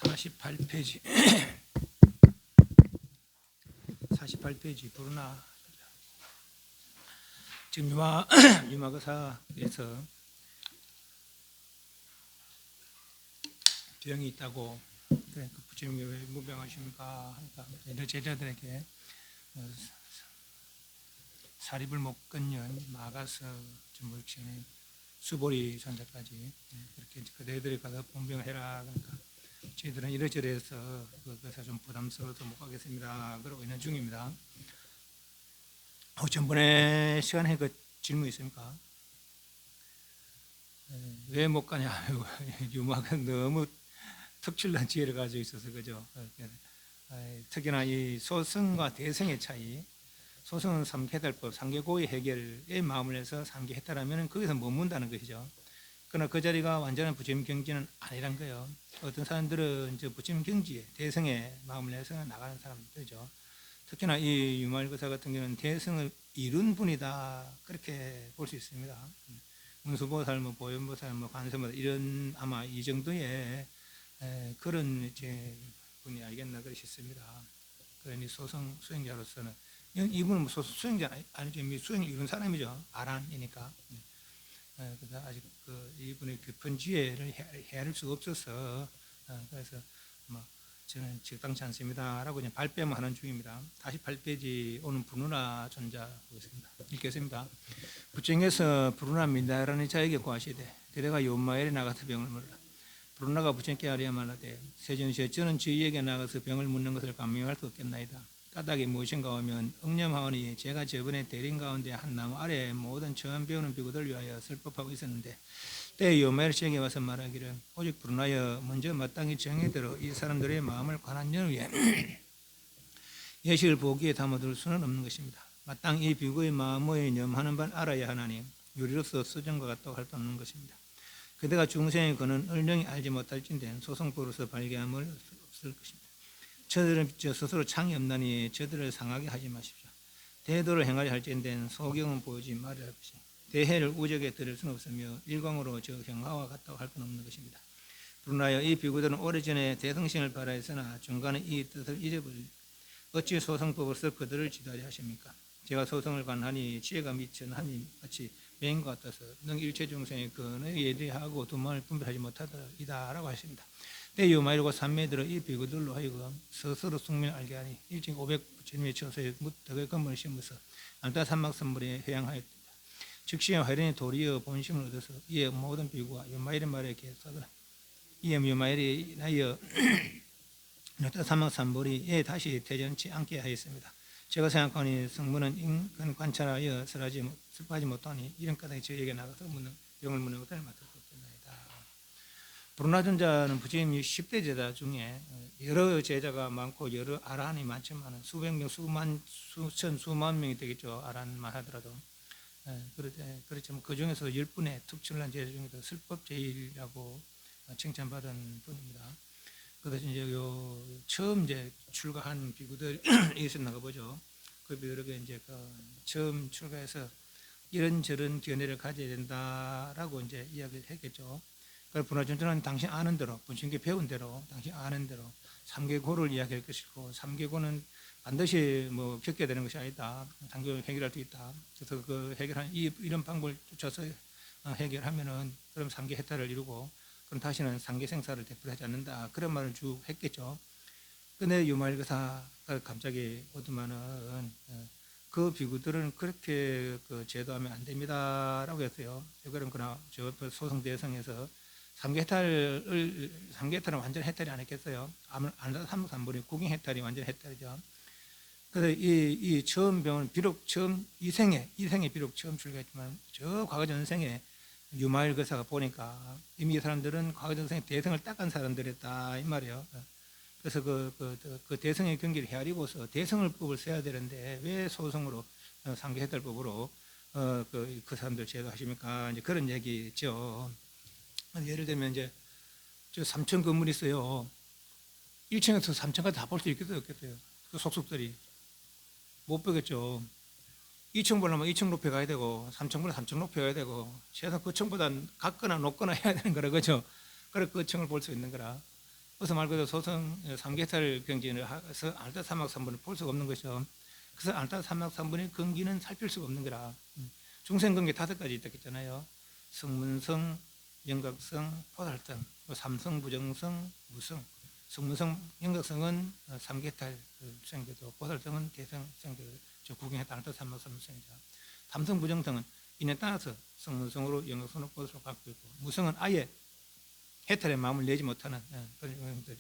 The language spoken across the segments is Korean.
48페이지 48페이지 부르나. 지금 유마거사에서 병이 있다고, 그래, 그 부처님이 왜 무병하십니까 하니까 이런 제자들에게 사립을 못 건년 마가서 전물치는 수보리 전자까지 그렇게 그대들이 가서 봉병을 해라. 그러니까 저희들은 이러저러해서 그래서 좀 부담스러워서 못 가겠습니다. 그러고 있는 중입니다. 전번에 시간에 그 질문 있습니까? 왜 못 가냐? 유마가 너무 특출난 지혜를 가지고 있어서 그죠. 특히나 이 소승과 대승의 차이. 소승은 삼계해탈법, 삼계고의 해결에 마음을 해서 삼계해탈하면 거기서 머문다는 것이죠. 그러나 그 자리가 완전한 부처님 경지는 아니란 거예요. 어떤 사람들은 이제 부처님 경지에 대승에 마음을 해서 나가는 사람들이죠. 특히나 이 유마일거사 같은 경우는 대승을 이룬 분이다, 그렇게 볼 수 있습니다. 문수보살, 보현보살, 관세보살 이런 아마 이 정도의 그런 이제 분이 알겠나 그러 싶습니다. 그러니 소승 수행자로서는 이분은 수행자 아니죠. 이미 수행을 이룬 사람이죠. 아란이니까. 그래서 아직 이분의 깊은 지혜를 헤아릴 수가 없어서 그래서 저는 적당치 않습니다라고 그냥 발뺌을 하는 중입니다. 48페이지 오는 부누나 존자 보겠습니다. 읽겠습니다. 부처님께서 부누나 민다라는 자에게 고하시되 그대가 요마엘에 나가서 병을 물으라. 부누나가 부처님께 아뢰어 말하되 세존시여 저는 저희에게 나가서 병을 묻는 것을 감명할 수 없겠나이다. 까닭이 무엇인가 하면 응념하오니 제가 저번에 대림 가운데 한 나무 아래에 모든 처음 배우는 비구들 위하여 슬퍼하고 있었는데 때에 요마엘 씨에게 와서 말하기를 오직 부르나여 먼저 마땅히 정의대로 이 사람들의 마음을 관한 연후에 예식을 보기에 담아둘 수는 없는 것입니다. 마땅히 이 비구의 마음의 염하는 바를 알아야 하나니 유리로서 수정과 같다고 할 수 없는 것입니다. 그대가 중생의 그는 얼령이 알지 못할진된 소성법으로서 발견함을 없을 것입니다. 저들은 스스로 창이 없나니 저들을 상하게 하지 마십시오. 대도를 행하려 할진된 소경은 보이지 말아야 할 것이 대해를 우적에 들을 수는 없으며 일광으로 저 형하와 같다고 할 건 없는 것입니다. 부르나여 이 비구들은 오래전에 대성신을 바라했으나 중간에 이 뜻을 잊어버리 어찌 소성법으로서 그들을 지도하려 하십니까? 제가 소성을 관하니 지혜가 미천 하나님 같이 매인과 같아서 능 일체 중생의 근을 예리하고 두만을 분별하지 못하더이다라고 하십니다. 때 요마일과 삼매들어 이 비구들로 하여금 스스로 숙명을 알게 하니 일찍 500 부처님의 처소에 덕의 건물을 심어서 남다 산막선물에 회양하였다. 즉시에 화련의 도리어 본심을 얻어서 이에 모든 비구와 요마일의 말에 계속하더라. 이에 요마일이 나여 남다 산막산물이 다시 되전치 않게 하였습니다. 제가 생각하니 성문은 인근 관찰하여 슬퍼하지 못하니 이런 까닭에 저에게 나가서 병을 묻는 것을 맡을 수 없겠나이다. 부르나 존자는 부처님 10대 제자 중에 여러 제자가 많고 여러 아라한이 많지만 수백 명, 수천, 수만 명이 되겠죠. 아라한만 하더라도. 그렇지만 그 중에서 10분의 특출난 제자 중에서 슬법제일이라고 칭찬받은 분입니다. 그래서 이제 처음 출가한 비구들이 있었나 보죠. 그 비구들에게 이제 처음 출가해서 이런저런 견해를 가져야 된다라고 이제 이야기를 했겠죠. 그래서 부나존자는 당신 아는 대로, 부처님께 배운 대로, 당신 아는 대로 삼계고를 이야기할 것이고, 삼계고는 반드시 겪게 되는 것이 아니다. 삼계고를 해결할 수 있다. 그래서 그 해결한 이런 방법을 쫓아서 해결하면은 그럼 삼계해탈을 이루고, 그럼 다시는 삼계생사를 되풀이하지 않는다. 그런 말을 쭉 했겠죠. 근데 유마일거사가 갑자기 오더만은 그 비구들은 그렇게 제도하면 안 됩니다라고 했어요. 그러나 저 소성대성에서 삼계해탈은 완전 해탈이 안 했겠어요. 아무래도 3분의 구경해탈이 완전 해탈이죠. 그래서 이 처음 병은 비록 처음 이생에 비록 처음 출가했지만 저 과거 전생에 유마일거사가 보니까 이미 이 사람들은 과거 전생에 대성을 닦은 사람들이었다 이 말이에요. 그래서 그 대성의 경기를 헤아리고서 대성을법을 써야 되는데 왜 소성으로 삼계해탈법으로 그 사람들 제도하십니까? 이제 그런 얘기죠. 예를 들면 이제 저 3층 건물이 있어요. 1층에서 3층까지 다 볼 수 있겠어요, 없겠어요? 그 속속들이 못 보겠죠. 2층 보려면 2층 높이 가야 되고 3층 보려면 3층 높이 가야 되고 최소한 그 층보다 같거나 높거나 해야 되는 거라 그죠? 그래 그 층을 볼 수 있는 거라. 어서 말 그대로 소성 3개탈 경기를 해서 알타 사막 3분을 볼 수가 없는 것이죠. 그래서 알타 사막 3분의 근기는 살필 수가 없는 거라. 중생 근기 5가지 있다 했잖아요. 성문성, 영각성, 포달성, 삼성, 부정성, 무성. 성문성, 영각성은 3개탈 수행되고 포달성은 대성 수행되고 구경했다 알타 사막 3분 수행자. 삼성, 부정성은 인에 따라서 성문성으로 영각성으로 포달성으로 갖고 있고 무성은 아예 해탈의 마음을 내지 못하는 그런 경우들.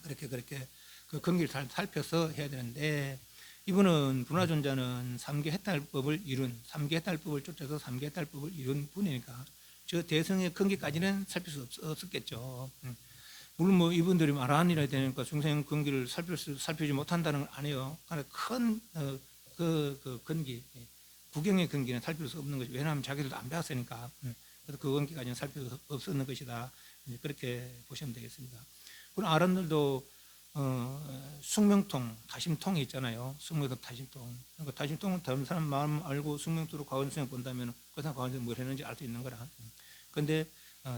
그렇게 그 근기를 잘 살펴서 해야 되는데 이분은 불화존자는 3개 해탈법을 이룬 3개 해탈법을 쫓아서 3개 해탈법을 이룬 분이니까 저 대성의 근기까지는 살필 수 없었겠죠. 물론 뭐 이분들이 아라한이라 되니까 중생 근기를 살피지 못한다는 건 아니에요. 그러니까 큰 근기 구경의 근기는 살필 수 없는 것이 왜냐하면 자기들도 안 배웠으니까. 그래서 그 근기까지는 살필 수 없었는 것이다. 그렇게 보시면 되겠습니다. 그럼 아란들도 숙명통, 다심통이 있잖아요. 숙명통, 다심통. 그러니까 다심통은 다른 사람 마음 알고 숙명토로 과원수행 본다면 그 사람 과원수행 뭘 했는지 알 수 있는 거라. 그런데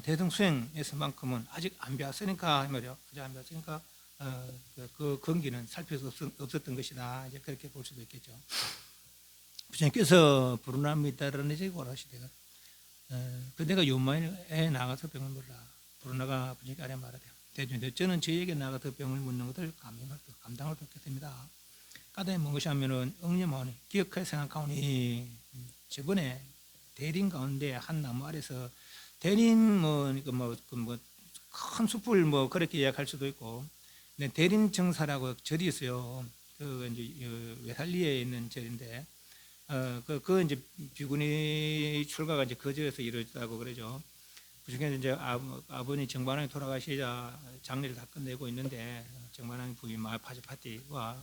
대성수행에서만큼은 아직 안 배웠으니까 말이요. 아직 안 배웠으니까 그 근기는 살필 수 없었던 것이다. 이제 그렇게 볼 수도 있겠죠. 부처님께서 부르나미다라는 이제 고라시대가 그 내가 요마에 나가서 병을 물라. 부르나가 부처님께 아래 말하대요. 대중들 저는 저에게 나가서 병을 묻는 것을 감당을 받겠습니다. 까닭이 무엇이 하면은 응념하오니 기억해 생각하오니 저번에 대림 가운데 한 나무 아래서 대림 큰 숲을 뭐 그렇게 이야기할 수도 있고 대림 정사라고 절이 있어요. 그 이제 외살리에 있는 절인데 그 이제 비구니 출가가 이제 그 절에서 이루어졌다고 그러죠. 그중에 이제 아버님 정반왕이 돌아가시자 장례를 다 끝내고 있는데 정반왕 부인 마하파시파티와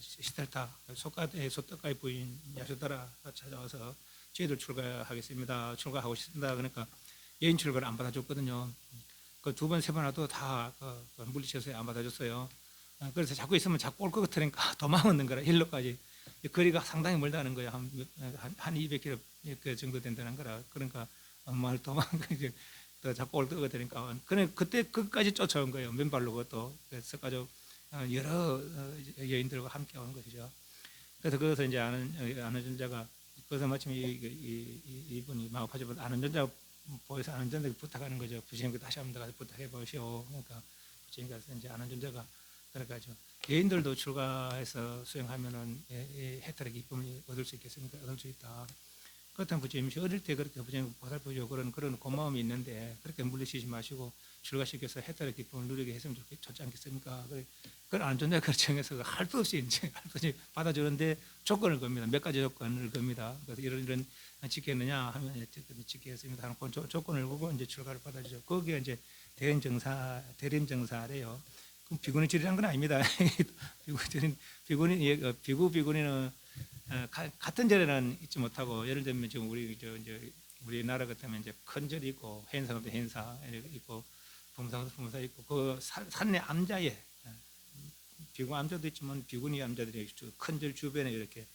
시달타 소떡가의 부인 야수다라 찾아와서 저희들 출가하겠습니다. 출가하고 싶습니다. 그러니까 여인 출가를 안 받아줬거든요. 그 2번, 3번 와도 다 물리쳐서 안 받아줬어요. 그래서 자꾸 있으면 자꾸 올 것 같으니까 도망하는 거라 일로까지. 거리가 상당히 멀다는 거예요. 한 200km 그 정도 된다는 거라. 그러니까 말 도망가 자꾸 올 것 같으니까. 그때 끝까지 쫓아온 거예요. 맨발로 그것도. 그래서 가지고 여러 여인들과 함께 온 것이죠. 그래서 거기서 이제 아는 전자가 그래서 마침 이분이 마하파시파티 아는 전자 보여서 아는 전자가 부탁하는 거죠. 부처님께 다시 한번 가서 부탁해 보시오. 그러니까 부처님 가서 이제 아는 전자가 그래가지고 여인들도 출가해서 수행하면은 해탈의 기쁨을 얻을 수 있겠습니까? 얻을 수 있다. 그렇다면 부처님이 어릴 때 그렇게 부처님 보살펴주고 그런 고마움이 있는데 그렇게 물리치지 마시고 출가시켜서 해탈의 기쁨을 누리게 했으면 좋지 않겠습니까? 그걸 안 좋냐 결정해서 할 수 없이 이제 받아주는데 조건을 겁니다. 몇 가지 조건을 겁니다. 그래서 이런 지켰느냐 하면 지켰습니다. 하는 조건을 보고 이제 출가를 받아주죠. 거기에 이제 대림정사래요. 그럼 비구니 절이란 건 아닙니다. 비구니는 같은 절에는 있지 못하고 예를 들면 지금 우리나라 같으면 이제 큰 절이 있고 행사도 행사 있고 범사도 있고 그 산내 암자에 비구 암자도 있지만 비구니 암자들이 큰 절 주변에 이렇게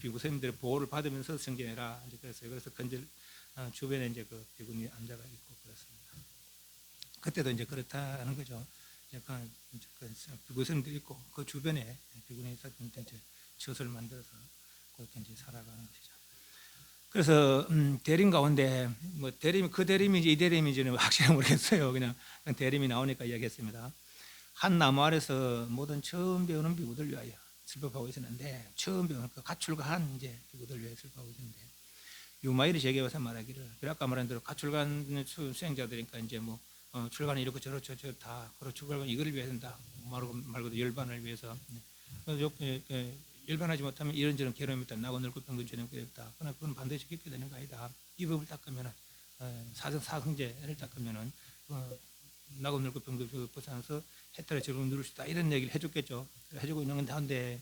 비구 스님들의 보호를 받으면서 성전해라 그래서 큰 절 주변에 이제 그 비구니 암자가 있고 그렇습니다. 그때도 이제 그렇다는 거죠. 비구 스님들이 있고 그 주변에 비구니 사람들 젖을 만들어서 그렇게 이제 살아가는 것이죠. 그래서 대림 가운데 뭐 그 대림인지 이 대림인지는 확실히 모르겠어요. 그냥 대림이 나오니까 이야기했습니다. 한 나무 아래서 모든 처음 배우는 비구들 위하여 슬퍼하고 있었는데 처음 배우는 그 가출가한 이제 비구들 위하여 슬퍼하고 있었는데 유마일이 제게 와서 말하기를 아까 말한 대로 가출간 수행자들이니까 이제 뭐 출간이 이렇고 저렇죠 다 그렇죠 출간 이거를 위해서 한다 말고도 열반을 위해서 열반하지 못하면 이런저런 괴로움이 있다. 나고 늙고 병근처럼 괴롭다. 그러나 그건 반드시 겪게 되는 거 아니다. 이 법을 닦으면은 사성제를 닦으면은 나고 늙고 병근처럼 벗어나서 해탈의 즐거움을 누릴 수 있다. 이런 얘기를 해줬겠죠. 해주고 있는 건데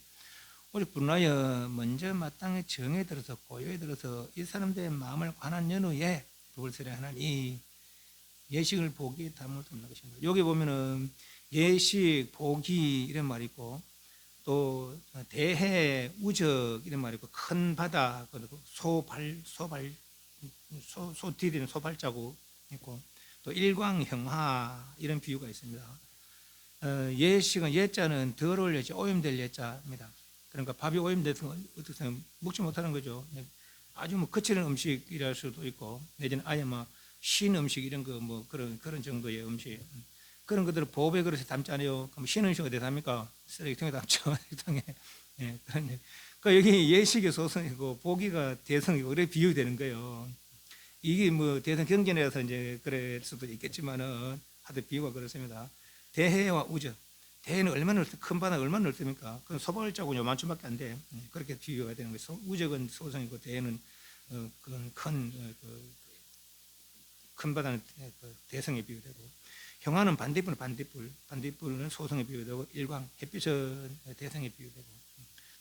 오직 불나여 먼저 마땅히 정에 들어서 고요에 들어서 이 사람들의 마음을 관한 연후에 법을 설하나니 예식을 보기 담을 수 없는 것입니다. 여기 보면은 예식, 보기 이런 말이 있고 또 대해, 우적 이런 말이 있고 큰 바다, 소띠리는 소발자국 있고 또 일광형하 이런 비유가 있습니다. 예식은 예자는 덜 예자, 오염될 예자입니다. 그러니까 밥이 오염돼서 어떻게 먹지 못하는 거죠. 아주 뭐 거칠은 음식이랄 수도 있고, 내지는 아예 뭐 신 음식 이런 거 뭐 그런 정도의 음식, 그런 것들을 보배 그릇에 담지 않아요. 그럼 신 음식 어디에 담니까? 쓰레기통에 담죠. 쓰레기통에. 예, 그런. 그 여기 예식이 소성이고 보기가 대성이고 그래 비유되는 거예요. 이게 뭐 대성 경전에서 이제 그럴 수도 있겠지만은 하도 비유가 그렇습니다. 대해와 우적. 대해는 얼마나 큰 바다 얼마나 넓습니까? 그건 소발자국 요만큼밖에 안 돼. 그렇게 비유가 되는 거죠. 우적은 소성이고 대해는 그건 큰 바다는 대성에 비유되고, 형화는 반딧불은 소성에 비유되고, 일광 햇빛은 대성에 비유되고,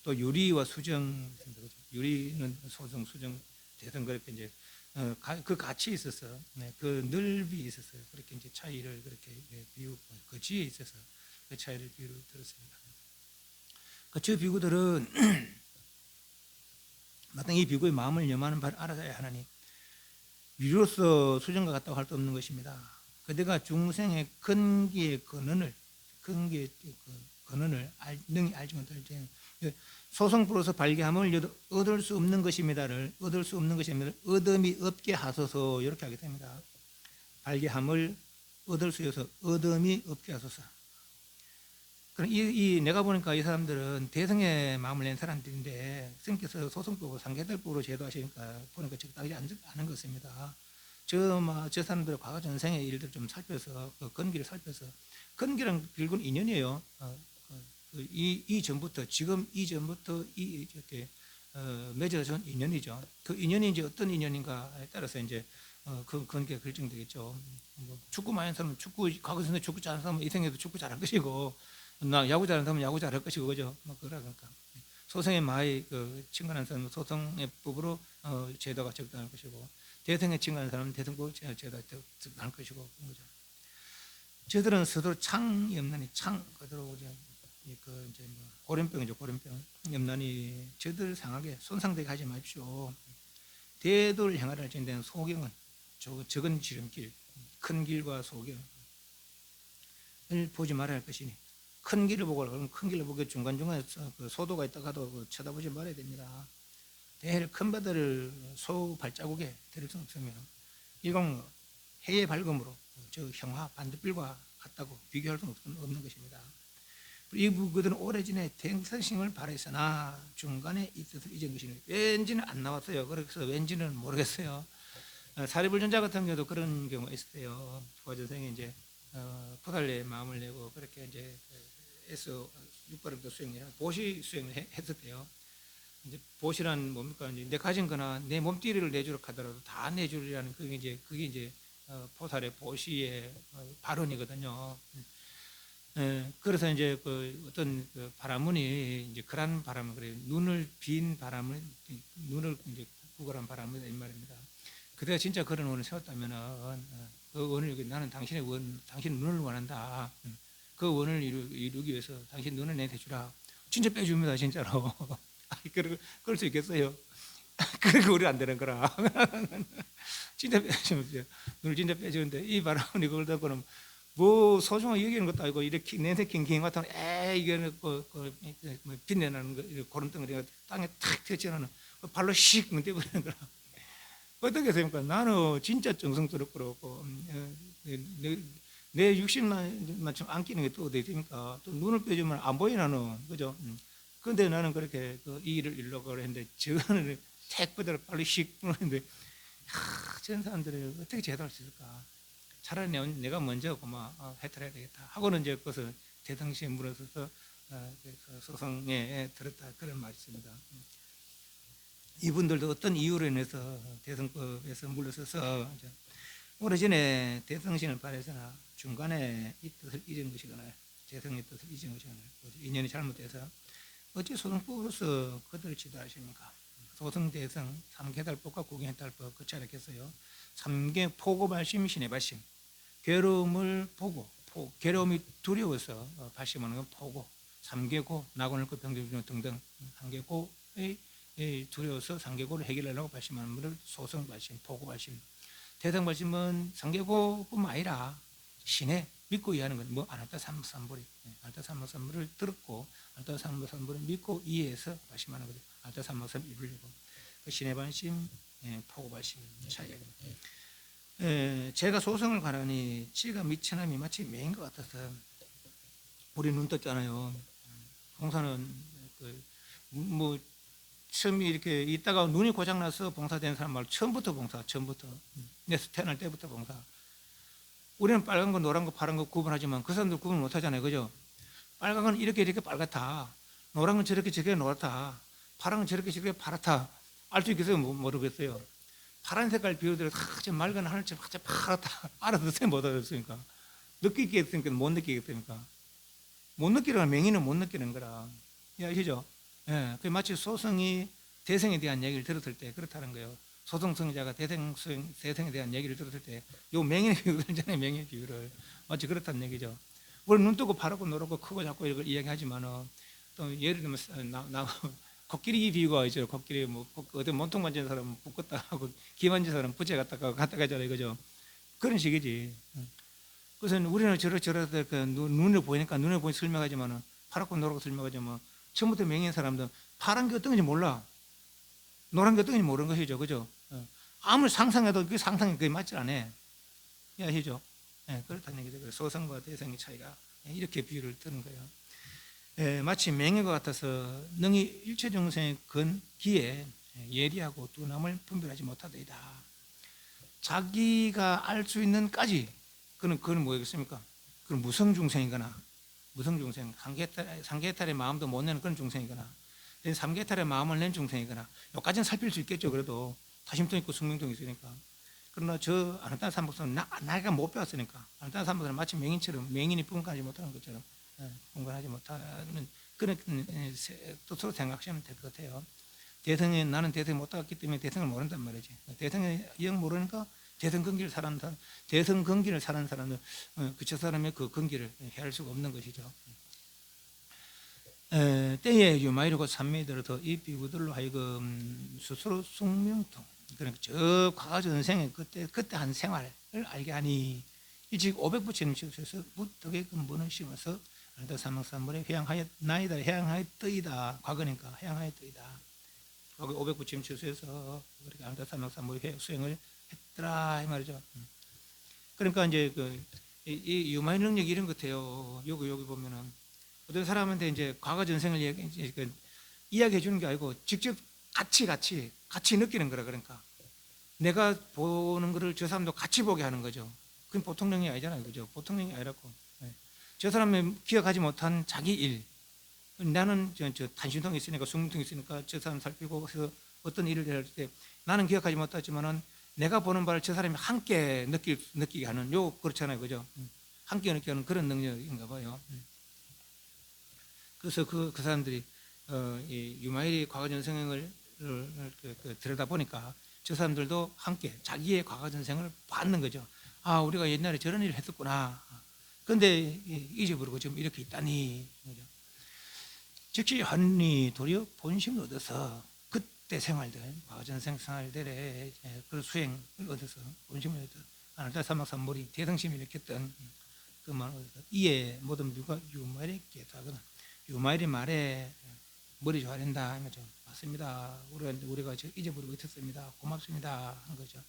또 유리와 수정, 유리는 소성, 수정, 대성 그렇게 이제 그 가치에 있어서, 그 넓이 있어서 그렇게 이제 차이를 그렇게 비유, 그 지에 있어서 그 차이를 비유를 들었습니다. 저 비구들은 마땅히 이 비구의 마음을 염하는 바를 알아야 하나니 유리로서 수정과 같다고 할 수 없는 것입니다. 그대가 중생의 근기의 근원을 능히 알지 못할 때 소성불로서 발견함을 얻을 수 없는 것입니다를 얻을 수 없는 것입니다. 얻음이 없게 하소서 이렇게 하게 됩니다. 발견함을 얻을 수 있어서 얻음이 없게 하소서. 그럼 내가 보니까 이 사람들은 대성의 마음을 낸 사람들인데 스님께서 소성법으로 상계들법으로 제도하시니까 보니까 적당하지 않은 것입니다. 저 사람들의 과거 전생의 일들 좀 살펴서 그 건기를 살펴서, 건기랑 결국은 인연이에요. 이 전부터 지금 이전부터 이렇게 맺어진 인연이죠. 그 인연이 이제 어떤 인연인가에 따라서 이제 그 관계가 결정되겠죠. 뭐 축구 많이 하는 사람은 과거에서 축구 잘하는 사람은 이 생에도 축구 잘할 것이고, 나 야구 잘하는 사람은 야구 잘할 것이고, 그죠? 뭐 그러니까 소성의 마의 친근한 사람은 소성의 법으로 제도가 적당할 것이고, 대성에 친근한 사람은 대성법으로 제도가 적당할 것이고, 그런 거죠. 저들은 서로 창이 없나니 그대로 이제 뭐 고련병이죠, 고련병. 염난이 저들 상하게 손상되게 하지 마십시오. 대도를 향하려 할 때는 소경은 적은 지름길, 큰 길과 소경을 보지 말아야 할 것이니, 큰 길을 보고, 그럼 큰 길을 보고 중간중간에 소도가 있다가도 쳐다보지 말아야 됩니다. 대해를 큰 바다를 소 발자국에 데릴 수 없으며, 이건 해의 밝음으로 저 형화 반딧불과 같다고 비교할 수 없는 것입니다. 이 그들은 오래전에 대성심을 발했으나 중간에 이 뜻을 잊은 것이니, 왠지는 안 나왔어요. 그래서 왠지는 모르겠어요. 사리불전자 같은 경우도 그런 경우가 있었대요. 고전생이 이제 포달레 마음을 내고 그렇게 이제 에서 육바름도 수행을 보시 수행을 했었대요. 이제 보시란 뭡니까? 이제 내 가진 거나 내 몸띠를 내주려 하더라도 다 내주리라는 그게 이제 포살의 보시의 발언이거든요. 그래서 이제 어떤 바라문이 이제 그런 바람을 그래요. 눈을 빈 바람을, 눈을 이제 구걸한 바람이다 이 말입니다. 그대가 진짜 그런 원을 세웠다면은 그 원을, 나는 당신의 당신 눈을 원한다. 그 원을 이루기 위해서 당신 눈을 내게 주라. 진짜 빼줍니다, 진짜로. 그럴 수 있겠어요? 그러니까 우리 안 되는 거라. 진짜 빼주면 눈을 진짜 빼주는데, 이 바람이 그걸 듣고는 뭐 소중하게 여기는 것도 아니고 이렇게 내세 킹킹 같은 이거는 빛내나는 거, 고름덩어리가 땅에 탁 튀어나오는 발로 씩 떼버리는 거라. 어떻게 생각합니까? 나는 진짜 정성스럽고 내 육신만 좀 안 끼는 게 또 어디 됩니까? 또 눈을 빼주면 안 보이 나는, 그죠? 근데 나는 그렇게 이 일을 이루려고 했는데 저거는 택배대로 빨리 씩 뿌는데, 저런 사람들을 어떻게 제도할 수 있을까? 차라리 내가 먼저 해탈해야 되겠다 하고는 이제 그것을 대당시에 물어서서 소송에 들었다, 그런 말이 있습니다. 이분들도 어떤 이유로 인해서 대성법에서 물러서서 오래전에 대성신을 발해서나 중간에 이 뜻을 잊은 것이거나 대성의 뜻을 잊은 것이거나 인연이 잘못돼서 어찌 소성법으로서 그들을 지도하십니까? 소성, 대성, 삼계달법과 구경해달법 그 차례 겠어요. 삼계 포고 발심, 신의 발심. 괴로움을 보고, 괴로움이 두려워서 발심하는 건 포고, 삼계고, 낙원을 그 병들 등등 삼계고의 두려워서 삼계고를 해결하려고 발심하는 분을 소성 발심, 포고 발심. 대성발심은 상계고뿐만 아니라 신에 믿고 이해하는 건 뭐 아나타 삼무삼보리, 아나타 삼무삼보를 들었고 아나타 삼무삼보를 믿고 이해해서 발심하는 거죠. 아나타 삼무삼 이불리고 그 신의 발심, 파고 발심 차이가. 제가 소성을 가라니 지가 미천함이 마치 매인 것 같아서 우리 눈 떴잖아요. 봉사는 뭐 처음에 이렇게 있다가 눈이 고장나서 봉사된 사람 말고 처음부터 봉사, 처음부터 내서 태어날 때부터 봉사. 우리는 빨간 거, 노란 거, 파란 거 구분하지만 그 사람들 구분 못 하잖아요, 그죠? 빨간 건 이렇게 빨갛다, 노란 건 저렇게 노랗다, 파란 건 저렇게 파랗다. 알 수 있겠어요? 모르겠어요. 파란 색깔 비유대로 다 맑은 하늘처럼 파랗다. 알아듣어요? 못 알아듣습니까? 느끼겠습니까? 못 느끼겠습니까? 못 느끼려면 맹인은 못 느끼는 거라. 아시죠? 예, 그 마치 소성이 대성에 대한 얘기를 들었을 때 그렇다는 거예요. 소성성자가 대성에 대한 얘기를 들었을 때 요 맹인의 비유를 들잖아요. 맹인의 비유를 마치 그렇다는 얘기죠. 우리 눈 뜨고 파랗고 노랗고 크고 작고 이걸 이야기하지만은 또 예를 들면 코끼리 비유가 있죠. 코끼리 뭐 어디 몸통 만지는 사람은 붓겠다 하고 귀 만지는 사람은 부채 갖다 가잖아요, 그죠? 그런 식이지. 그래서 우리는 저렇게 그 눈을 보이니까 눈을 보니 설명하지만은 파랗고 노랗고 설명하지만 처음부터 맹인 사람들은 파란 게 어떤 건지 몰라. 노란 게 어떤 건지 모르는 것이죠, 그죠? 아무리 상상해도 그 상상이 그게 맞지 않아. 아시죠? 그렇다는 얘기죠. 소성과 대성의 차이가 이렇게 비유를 드는 거예요. 마치 맹인과 같아서 능히 일체 정생의 근기에 예리하고 둔함을 분별하지 못하더이다. 자기가 알 수 있는까지 그건 뭐겠습니까? 그건 무성중생이거나 무성중생, 상계탈의 마음도 못 내는 그런 중생이거나 삼계탈의 마음을 낸 중생이거나 여기까지는 살필 수 있겠죠. 그래도 타심통 있고 숙명통 있으니까. 그러나 저 아나타 삼복선은 나이가 못 배웠으니까 아나타 삼복선은 마치 맹인처럼 맹인이 분간하지 못하는 것처럼 분간하지 못하는 그런 뜻으로 생각하시면 될 것 같아요. 나는 대성이 못 따랐기 때문에 대성을 모른단 말이지. 대성을 영 모르니까 대성 근기를 사는 사람, 대성 근기를 사는 사람은 저 사람의 그 근기를 헤아릴 수가 없는 것이죠. 때에 유마이르고 산미들어도 이 비구들로 하여금 스스로 숙명통, 그러니까 저 과거 전생에 그때 한 생활을 알게 하니 일찍 500부처님 시켜서 무덕의 근본을 심어서 아나타 삼막삼물에 회양하였나이다. 회양하였더이다. 과거니까 회양하였더이다. 과거 500부처님 시켜서 그렇게 아나타 삼막삼물에 수행을 했더라 이 말이죠. 그러니까 이제 이 유마의 능력 이런 것 같아요. 여기 보면은 어떤 사람한테 이제 과거 전생을 이야기해 주는 게 아니고 직접 같이 느끼는 거라. 그러니까 내가 보는 거를 저 사람도 같이 보게 하는 거죠. 그건 보통 능력이 아니잖아요, 그죠? 보통 능력이 아니라고. 저 사람이 기억하지 못한 자기 일, 나는 저 탄신통이 있으니까 숙명통이 있으니까 저 사람 살피고 해서 어떤 일을 할 때 나는 기억하지 못하지만은 내가 보는 바를 저 사람이 함께 느끼게 하는 그렇잖아요, 그죠? 함께 느끼게 하는 그런 능력인가 봐요. 그래서 그 사람들이 이 유마일이 과거 전생을 들여다 보니까 저 사람들도 함께 자기의 과거 전생을 받는 거죠. 아, 우리가 옛날에 저런 일을 했었구나. 그런데 잊어버리고 지금 이렇게 있다니. 즉시 헌리 도리어 본심을 얻어서 그때 생활들, 과거 전생 생활들의 그 수행을 얻어서 본심을 얻어 아나타 삼막삼물이 대성심이 일으켰던 그 말을 얻어서 이에 모든 누가 유마일에 깨닫거나 유마일이 말에 머리 좋아야 된다 하는 거죠. 맞습니다. 우리가 잊어버리고 있었습니다. 고맙습니다 하는 거죠.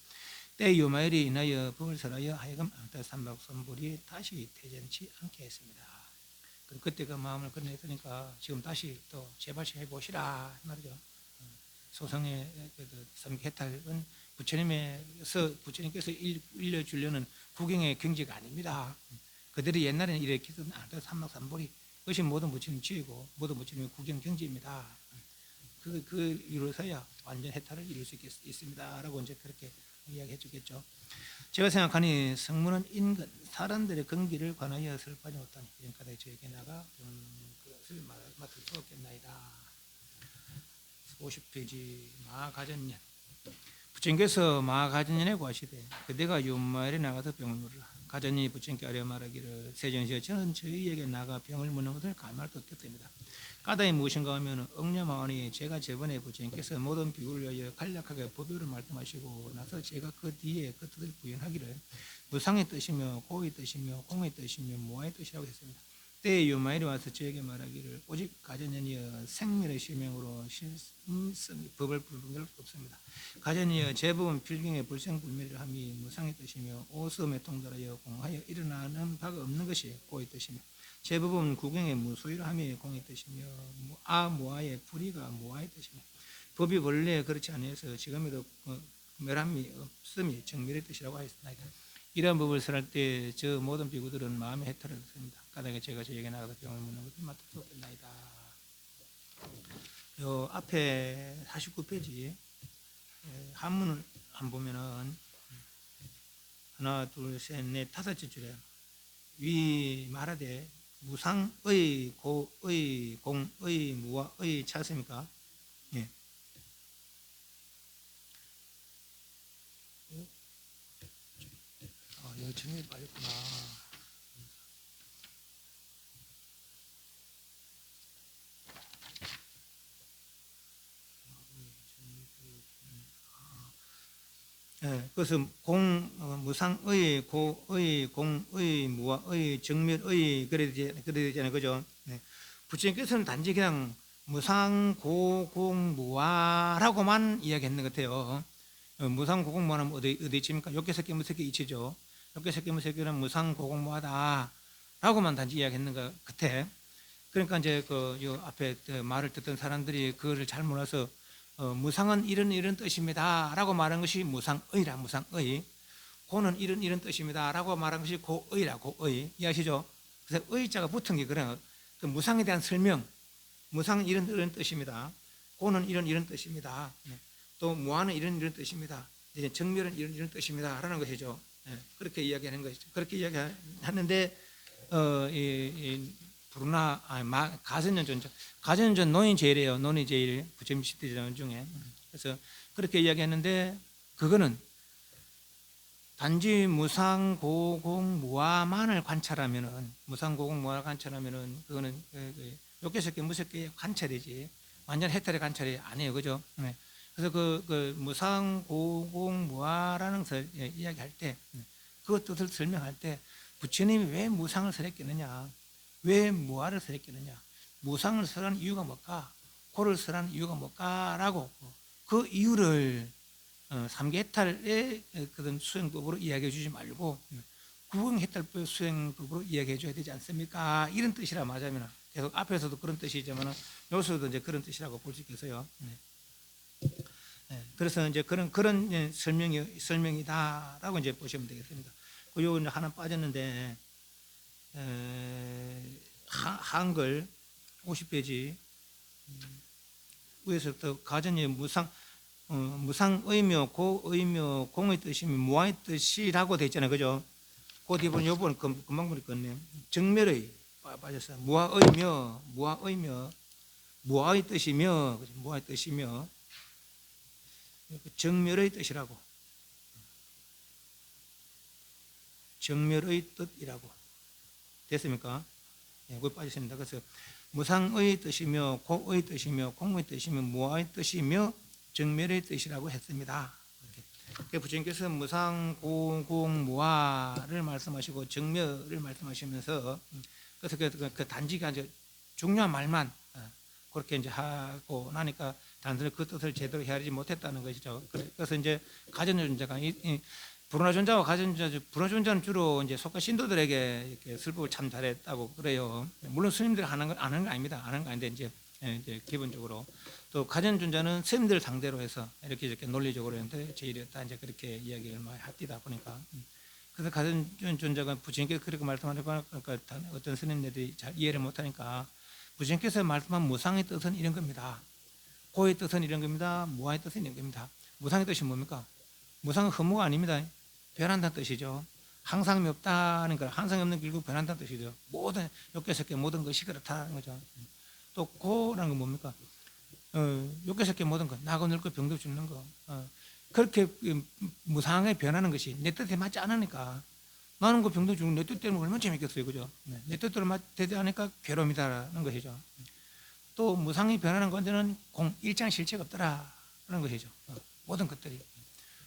때 유마일이 인하여 법을 설하여 하여금 아나타 삼박삼불이 다시 태전치 않게 했습니다. 그때 그 마음을 건네했으니까 지금 다시 또 재발심해 보시라 말이죠. 소성의 삼계탈은 부처님께서 일러주려는 구경의 경지가 아닙니다. 그들이 옛날에는 이렇게 했던 아나타 삼박삼불이 그것이 모든 부처님 지위고 모든 부처님의 구경 경지입니다. 그 이루어서야 완전 해탈을 이룰 수 있습니다. 라고 이제 그렇게 이야기해 주겠죠. 제가 생각하니 성문은 인근 사람들의 근기를 관하여 설파지 못하니 지금까지 저에게 나가 그것을 맡을 수 없겠나이다. 50페이지 마가전년 부처님께서 마가전년에 구하시되 그대가 윤마일에 나가서 병을 물으라. 가전이 부처님께 아뢰어 말하기를 세존시여 저는 저희에게 나가 병을 묻는 것을 감할 수 없겠습니다. 까닭이 무엇인가 하면 억냐마오니 제가 저번에 부처님께서 모든 비유를 위하여 간략하게 법유를 말씀하시고 나서 제가 그 뒤에 그 뜻을 부연하기를 무상의 뜻이며 고의 뜻이며 공의 뜻이며 무아의 뜻이라고 했습니다. 때에 요마일이 와서 저에게 말하기를 오직 가전이여 생명의 실명으로 법을 부르는 것 없습니다. 가전이여 제법은 필경의 불생불멸을 함이 무상의 뜻이며 오스음에 통달하여 공하여 일어나는 바가 없는 것이 고의 뜻이며 제법은 구경의 무소유를 함이 공의 뜻이며 무아의 불의가 무아의 뜻이며 법이 원래 그렇지 아니해서 지금에도 멸함이 없음이 정멸의 뜻이라고 하였습니다. 이러한 법을 설할 때 저 모든 비구들은 마음의 해탈을 얻습니다. 까닭에 제가 저에게 나가서 병을 묻는 것을 맡을 수 없겠나이다. 요 앞에 49페이지 한문을 안 보면은 하나 둘 셋 넷 다섯째 줄에 위 말하되 무상의 고의 공의 무아의 찾습니까? 예. 여기 정리 빠졌구나. 예, 그래서 무상의 고의 공의 무아의 정멸의 그래야 되잖아요, 그죠? 네. 부처님께서는 단지 그냥 무상 고공 무아라고만 이야기했는 것 같아요. 무상 고공 무아는 어디 있습니까? 욕계석계 무색계 이치죠. 욕계석계 무색계는 무상 고공 무아다라고만 단지 이야기했는 것 같아. 그러니까 이제 요 앞에 말을 듣던 사람들이 그거를 잘 몰라서 무상은 이런 뜻입니다 라고 말한 것이 무상의라. 무상의 고는 이런 뜻입니다 라고 말한 것이 고의라. 고의 이해하시죠? 그래서 의자가 붙은 게 그래요. 그 무상에 대한 설명, 무상은 이런 뜻입니다, 고는 이런 뜻입니다, 또 무아는 이런 뜻입니다, 이제 정멸은 이런 뜻입니다 라는 것이죠. 그렇게 이야기하는 것이죠. 그렇게 이야기하는데 부르나 가전연전 논의제일이에요. 논의제일 부처님 시대전 중에. 그래서 그렇게 이야기했는데 그거는 단지 무상고공 무아만을 관찰하면은 그거는 욕계석계 무색계의 관찰이지 완전 해탈의 관찰이 아니에요, 그죠? 네. 그래서 그 무상고공 무아라는 것을 이야기할 때 그 뜻을 설명할 때 부처님이 왜 무상을 설했겠느냐, 왜 무아를 설했겠느냐, 무상을 설한 이유가 뭘까, 고를 설한 이유가 뭘까라고 그 이유를 삼계해탈의 그런 수행법으로 이야기해 주지 말고 구경해탈법의 수행법으로 이야기해 줘야 되지 않습니까? 이런 뜻이라 맞으면 계속 앞에서도 그런 뜻이지만 여기서도 이제 그런 뜻이라고 볼 수 있겠어요. 그래서 이제 그런 설명이다라고 이제 보시면 되겠습니다. 요 하나 빠졌는데 한글 50페이지 위에서부터 가전이 무상의며 고의며 공의 뜻이며 무아의 뜻이라고 되어 있잖아요, 그죠? 그 뒤에 보면 요번 금방 보니까요. 정멸의 빠졌어요. 무아의 뜻이며 정멸의 뜻이라고, 정멸의 뜻이라고 됐습니까? 거기 빠졌습니다. 그래서 무상의 뜻이며 고의 뜻이며 공의 뜻이며 무아의 뜻이며 정멸의 뜻이라고 했습니다. 부처님께서 무상 고공 무아를 말씀하시고 정멸을 말씀하시면서 그래서 그 단지가 이제 중요한 말만 그렇게 이제 하고 나니까 단순히 그 뜻을 제대로 헤아리지 못했다는 것이죠. 그래서 이제 가전존자가 불운하존자와 가전존자, 불운하존자는 주로 이제 속가 신도들에게 이렇게 설법을 참 잘했다고 그래요. 물론 스님들이 아는 건 아닙니다. 아는 건 아닌데 이제 기본적으로 또 가전존자는 스님들 상대로 해서 이렇게 논리적으로 했는데 제일이었다 이제 그렇게 이야기를 많이 합디다 보니까. 그래서 가전존자가 부처님께서 그렇게 말씀하니까 그러니까 어떤 스님들이 잘 이해를 못하니까 부처님께서 말씀한 무상의 뜻은 이런 겁니다, 고의 뜻은 이런 겁니다, 무아의 뜻은 이런 겁니다. 무상의 뜻이 뭡니까? 무상은 허무가 아닙니다. 변한다는 뜻이죠. 항상이 없다는 거, 항상이 없는 결국 변한다는 뜻이죠. 모든 욕계석계 모든 것이 그렇다는 거죠. 또 고라는 건 뭡니까? 욕계석계 모든 것, 나고 늙고 병도 죽는 거, 그렇게 무상하게 변하는 것이 내 뜻에 맞지 않으니까 나는 그 병든 죽는 내 뜻대로 얼마나 재밌겠어요, 그죠? 네. 내 뜻대로 되지 않으니까 괴로움이다라는 것이죠. 또 무상이 변하는 건데는 일장실체가 없더라라는 것이죠. 모든 것들이.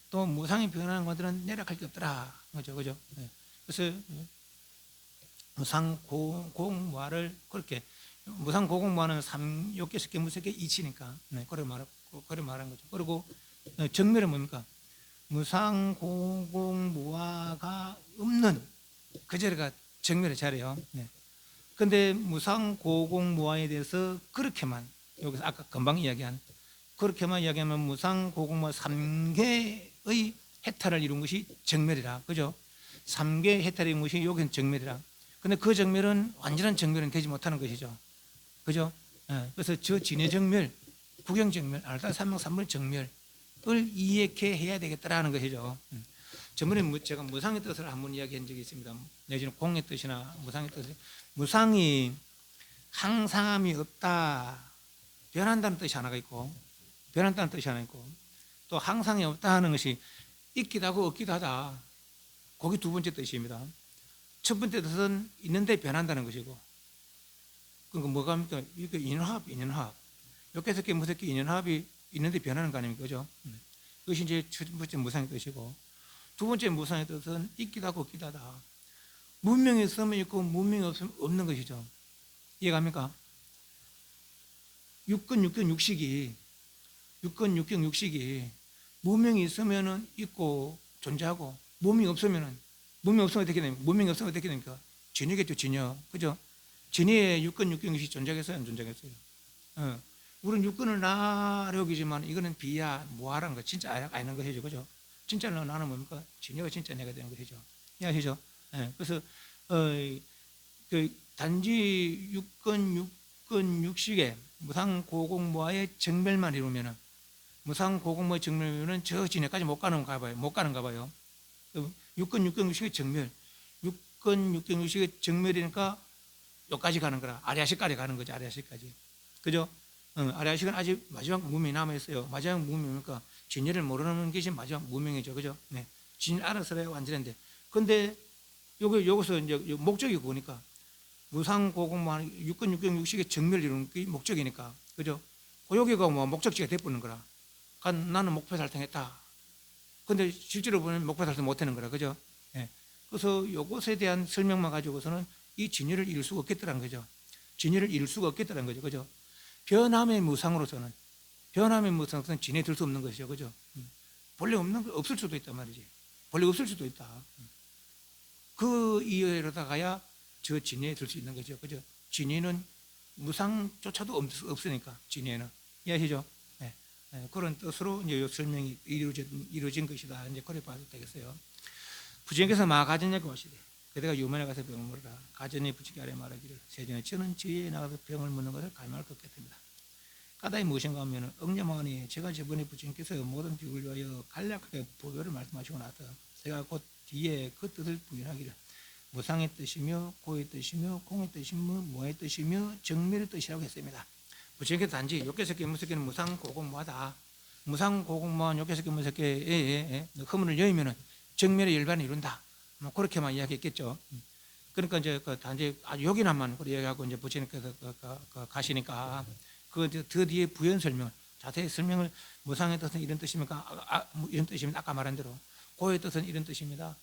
또 무상이 변하는 것들은 내려갈 게 없더라, 그죠, 그죠? 네. 그래서 무상고공무화를 그렇게 무상고공무화는 삼욕계식계 무색계 이치니까 네, 그래 말한 거죠. 그리고 정멸은 뭡니까? 무상고공무화가 없는 그 자리가 정멸의 자리예요. 네. 근데 무상고공무화에 대해서 그렇게만 여기서 아까 금방 이야기한 그렇게만 이야기하면 무상고공무화 3개의 해탈을 이룬 것이 정멸이라, 그죠? 3개의 해탈을 이룬 것이 여기는 정멸이라. 근데 그 정멸은 완전한 정멸은 되지 못하는 것이죠, 그죠? 예, 그래서 저 진의 정멸, 구경 정멸, 알타 삼명 삼분 정멸을 이해해야 되겠다라는 것이죠. 저번에 제가 무상의 뜻을 한번 이야기한 적이 있습니다. 내지는 공의 뜻이나 무상의 뜻. 무상이 항상함이 없다, 변한다는 뜻이 하나가 있고, 변한다는 뜻이 하나 있고, 또 항상이 없다 하는 것이 있기도 하고 없기도 하다. 그게 두 번째 뜻입니다. 첫 번째 뜻은 있는데 변한다는 것이고, 그러니까 뭐가 합니까? 이게 인연합. 욕계석 개 무색계 인연합이 있는데 변하는 거 아닙니까? 그죠? 그것이 이제 첫 번째 무상의 뜻이고, 두 번째 무상의 뜻은 있기도 하고 없기도 하다. 문명이 있으면 있고 문명이 없으면 없는 것이죠. 이해갑니까? 육근, 육경, 육식이 문명이 있으면 있고 존재하고, 문명이 없으면 어떻게 됩니까? 문명이 없으면 어떻게 됩니까? 진여겠죠, 진여. 그죠? 진여의 육근, 육경, 육식이 존재하겠어요, 안 존재하겠어요? 우리는 육근을 나력이지만 이거는 비야, 무하라는 거, 진짜 아는 것이죠, 그죠? 진짜 나는 뭡니까? 진여가 진짜 내가 되는 것이죠. 이해하시죠? 그래서 단지 육근, 육식의 무상고공무화의 정멸만 이루면은, 무상고공무화의 정멸이면 저 진해까지 못 가는가 봐요. 육근, 육식의 정멸, 육근, 육식의 정멸이니까 여기까지 가는 거라. 아리아식까지 가는 거죠, 아리아식까지. 그죠? 아리아식은 아직 마지막 문명이 남아있어요. 마지막 문명이니까 진리를 모르는 것이 마지막 문명이죠, 그죠? 네. 진리를 알아서야 완전한데. 근데 여기서 이제 목적이 그거니까, 무상고공무화 육근, 육식의 정멸을 이루는 게 목적이니까, 그죠? 여기가 뭐 목적지가 돼버리는 거라. 나는 목표 달성했다. 근데 실제로 보면 목표 달성 못하는 거라, 그죠? 네. 그래서 이것에 대한 설명만 가지고서는 이 진리를 이룰 수가 없겠다는 거죠. 진리를 이룰 수가 없겠다는 거죠, 그죠? 변함의 무상으로서는 진에 들 수 없는 것이죠, 그죠? 본래 없을 수도 있단 말이지. 본래 없을 수도 있다. 그 이해로다가야 저 진리에 들 수 있는 거죠, 그죠? 진리는 무상조차도 없으니까, 진리에는. 이해하시죠? 네. 네. 그런 뜻으로 이제 설명이 이루어진 것이다. 이제 그래 봐도 되겠어요. 부처님께서 마가전에 오시되 그대가 유면에 가서 병을 물으라. 가전이 부처께 아래 말하기를 세전에 저는 지혜에 나가서 병을 묻는 것을 갈망할 것 같습니다. 까닭이 무엇인가 하면 억념하니 제가 저번에 부처님께서 모든 비유를 위하여 간략하게 보배를 말씀하시고 나서 제가 곧 뒤에 그 뜻을 부인하기를 무상의 뜻이며 고의 뜻이며 공의 뜻이며 무의 뜻이며 정멸의 뜻이라고 했습니다. 부처님께서 단지 욕계석계 무색계는 무상고공무하다. 무상고공무한 욕계석계 무색계에 허문을 여의면 정멸의 열반을 이룬다. 뭐 그렇게만 이야기했겠죠. 그러니까 이제 단지 아주 여기나만 이야기하고 이제 부처님께서 가시니까 그 뒤에 부연 설명, 자세히 설명을 무상의 뜻은 이런 뜻입니까? 이런 뜻입니다. 아까 말한 대로 고의 뜻은 이런 뜻입니다.